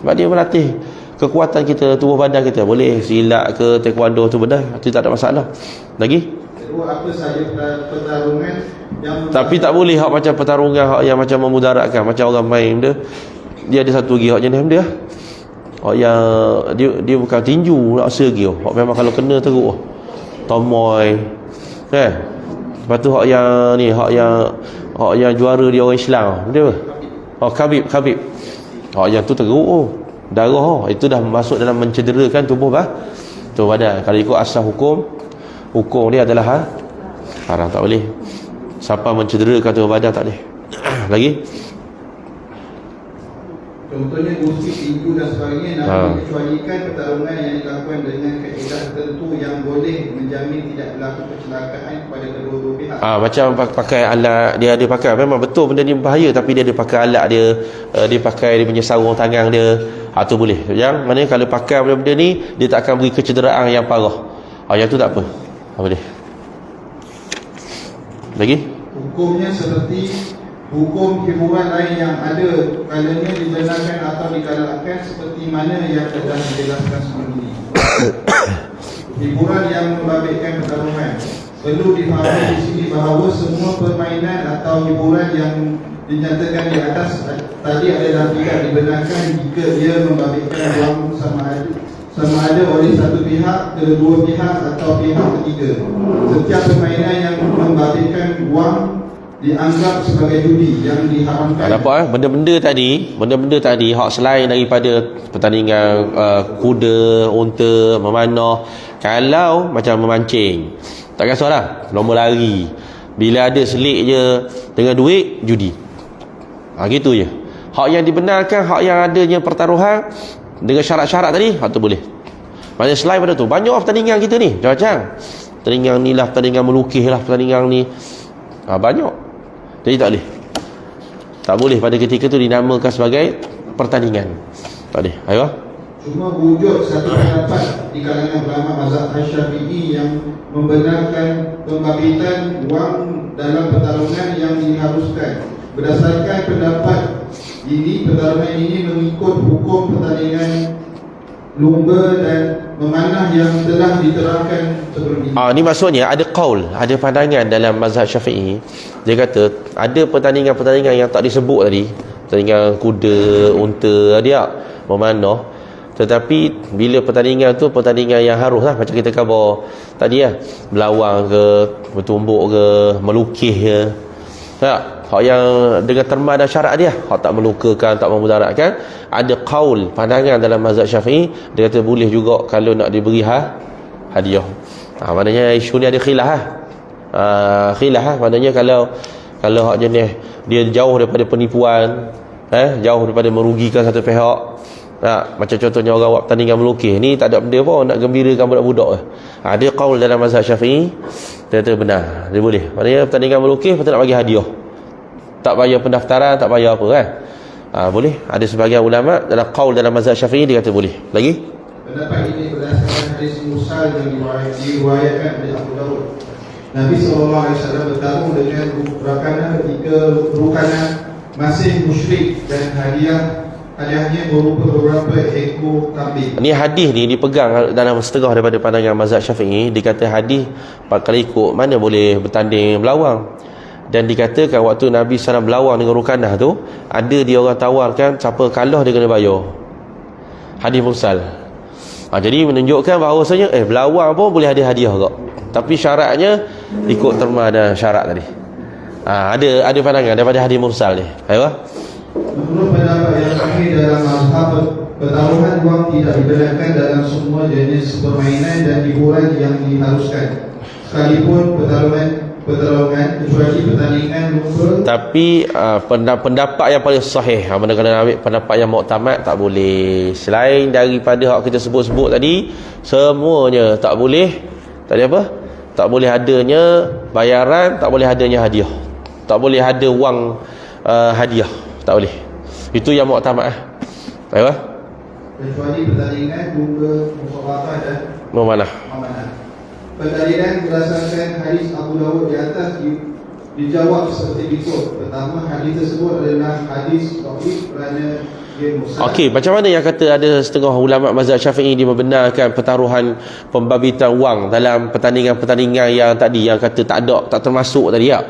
Sebab dia melatih kekuatan kita, tubuh badan kita. Boleh silat ke taekwondo tu benar, itu tak ada masalah. Lagi? Apa sahaja pertarungan yang tapi tak boleh hak macam pertarungan hak yang macam memudaratkan, macam orang main dia ada satu lagi hak jenis dia. Hak yang dia bukan tinju nak rasa lagi. Hak memang kalau kena teruk. Tomoy. Lepas tu hak yang ni, hak yang juara dia orang Islam. Dia apa? Khabib. Hak yang tu teruk. Darah itu dah masuk dalam mencederakan tubuh badan. Kalau ikut asal hukum dia adalah haram, tak boleh. Siapa mencederakan tubuh badan tak boleh. Lagi? Contohnya gusti, tinju dan sebagainya, namun dikecualikan pertarungan yang dilakukan dengan kaedah tertentu yang boleh menjamin tidak berlaku kecelakaan kepada kedua-dua pihak. Macam pakai alat, dia ada pakai, memang betul benda ni bahaya, tapi dia ada pakai alat dia pakai dia punya sarung tangan dia. Tu boleh. Yang mana kalau pakai benda-benda ni, dia tak akan beri kecederaan yang parah. Yang tu tak apa. Boleh. Lagi? Hukumnya seperti hukum hiburan lain yang ada kalanya dibenarkan atau digalakkan seperti mana yang telah dijelaskan sebelum ini. Hiburan yang membabitkan pertarungan. Perlu difahami di sini bahawa semua permainan atau hiburan yang dinyatakan di atas tadi adalah tidak dibenarkan jika dia membabitkan wang sama ada oleh satu pihak, kedua pihak atau pihak ketiga. Setiap permainan yang membabitkan wang dianggap sebagai judi yang diharamkan. Apa benda-benda tadi hak selain daripada pertandingan kuda, unta, memanah, kalau macam memancing, tak kisahlah, lomba lari, bila ada selik je dengan duit, judi. Gitu je. Hak yang dibenarkan, hak yang adanya pertaruhan dengan syarat-syarat tadi, hak tu boleh. Maksudnya selain pada tu, banyak pertandingan kita ni macam-macam. pertandingan ni lah, pertandingan melukis lah, pertandingan ni banyak. Jadi tak boleh pada ketika tu dinamakan sebagai pertandingan. Tak boleh. Ayo. Cuma wujud satu pendapat di kalangan ulama mazhab Syafi'i yang membenarkan pembabitan wang dalam pertarungan yang diharuskan. Berdasarkan pendapat ini, pertarungan ini mengikut hukum pertandingan lumba dan memanah yang telah diterangkan sebelum ini. Ni maksudnya ada qaul, ada pandangan dalam mazhab Syafi'i. Dia kata ada pertandingan-pertandingan yang tak disebut tadi, pertandingan kuda, unta, dia memanah. Tetapi bila pertandingan tu pertandingan yang harus lah, macam kita khabar tadi lah, berlawang ke, bertumbuk ke, melukis ke, tak? Hak yang dengan terma dan syarat dia, hak tak melukakan, tak memudaratkan. Ada qaul, pandangan dalam mazhab Syafi'i, dia kata boleh juga kalau nak diberi hadiah. Maknanya isu ni ada khilaf lah. Khilaf lah, maknanya kalau hak jenis dia jauh daripada penipuan, jauh daripada merugikan satu pihak. Macam contohnya orang buat pertandingan melukis ni, tak ada benda pun, nak gembirakan budak-budak. Dia qaul dalam mazhab Syafi'i, dia kata benar, dia boleh. Maknanya pertandingan melukis patut nak bagi hadiah, tak bayar pendaftaran, tak bayar apa kan. Boleh. Ada sebagian ulama dalam qaul dalam mazhab Syafi'i dia kata boleh. Lagi pendapat ini berdasarkan hadis mursal yang diriwayatkan oleh Abu Daud. Nabi SAW bertarung dengan Rukanah ketika Rukanah masih musyrik dan hadiahnya berupa beberapa ekor kambing. Ni hadis ni dipegang dalam setengah daripada pandangan mazhab Syafi'i. Dikata hadis kalau ikut mana boleh bertanding berlawang. Dan dikatakan waktu Nabi SAW berlawang dengan Rukanah tu, ada dia orang tawarkan siapa kalah dia kena bayar. Hadis mursal. Jadi menunjukkan bahawasanya berlawang pun boleh ada hadiah kok. Tapi syaratnya ikut terma dan syarat tadi. Ada pandangan daripada hadis mursal ni. Ayo. Menurut pendapat yang terakhir dalam mazhab, pertaruhan wang tidak dibenarkan dalam semua jenis permainan dan hiburan yang diharuskan, sekalipun pertarungan kecuali pertandingan lumba. Tapi pendapat yang paling sahih, mana kena ambil pendapat yang muktamad, tak boleh. Selain daripada hak kita sebut-sebut tadi, semuanya tak boleh. Tadi apa? Tak boleh adanya bayaran, tak boleh adanya hadiah, tak boleh ada wang hadiah, tak boleh. Itu yang muktamad. Baiklah. Kecuali pertandingan lumba, musabaqah dan memanah. Pendalilan berdasarkan hadis Abu Dawud di atas dijawab seperti berikut. Pertama, hadis tersebut adalah hadis dhaif kerana dia mursal. Okey, macam mana yang kata ada setengah ulama mazhab Syafi'i dia membenarkan pertaruhan pembabitan wang dalam pertandingan-pertandingan yang tadi, yang kata tak ada, tak termasuk tadi ya.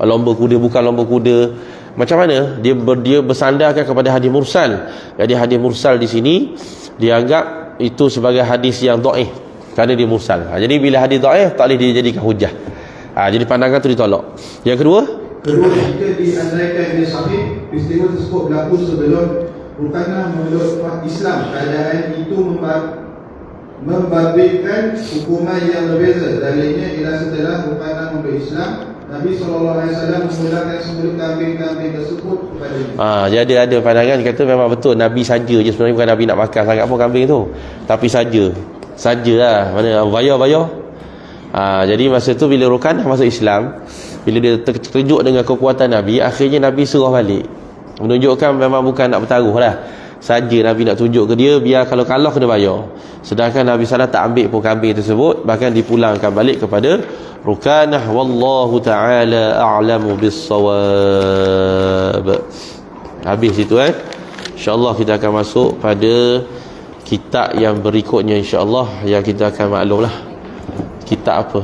Lomba kuda bukan lomba kuda. Macam mana dia bersandarkan kepada hadis mursal. Jadi hadis mursal di sini dianggap itu sebagai hadis yang dhaif kerana dia mursal. Jadi bila hadis dhaif tak boleh dijadikan hujah. Jadi pandangan tu ditolak. Yang kedua, jika diandaikan dia sahih, peristiwa tersebut berlaku sebelum Rukanah memeluk Islam, keadaan itu membabitkan hukuman yang berbeza. Dalilnya ialah setelah Rukanah memeluk Islam, Nabi SAW memulakan semula kambing-kambing tersebut kepada jadi ada pandangan kata memang betul Nabi saja je, sebenarnya bukan Nabi nak makan sangat pun kambing tu, tapi sajalah, mana bayar. Jadi masa tu bila Rukanah masuk Islam, bila dia terkejut dengan kekuatan Nabi, akhirnya Nabi suruh balik, menunjukkan memang bukan nak bertaruh lah, saja Nabi nak tunjuk ke dia, biar kalau kalah kena bayar. Sedangkan Nabi SAW tak ambil pun kambing tersebut, bahkan dipulangkan balik kepada Rukanah. Wallahu ta'ala a'lamu bis-shawab. Habis itu InsyaAllah kita akan masuk pada kitab yang berikutnya, insyaAllah, yang kita akan maklum lah kitab apa.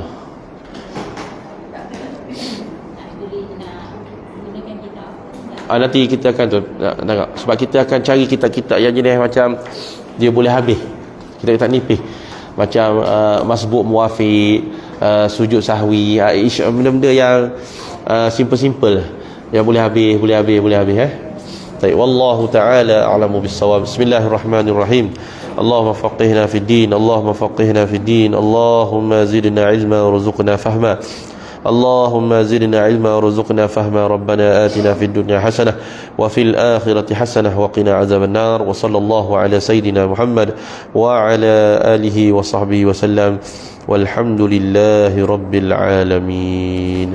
Nanti kita akan tengok, sebab kita akan cari kitab-kitab yang jenis macam dia boleh habis, kitab-kitab nipis, macam masbuk muwafiq, sujud sahwi, benda-benda yang simple-simple yang boleh habis. Baik, wallahu ta'ala a'lamu bis-shawab. Bismillahirrahmanirrahim. Allahumma faqihna fid din, Allahumma faqihna fid din, Allahumma zidna ilma warzuqna fahma, اللهم زدنا علما وارزقنا فهما ربنا آتنا في الدنيا حسنة وفي الآخرة حسنة وقنا عذاب النار وصلى الله على سيدنا محمد وعلى آله وصحبه وسلم والحمد لله رب العالمين.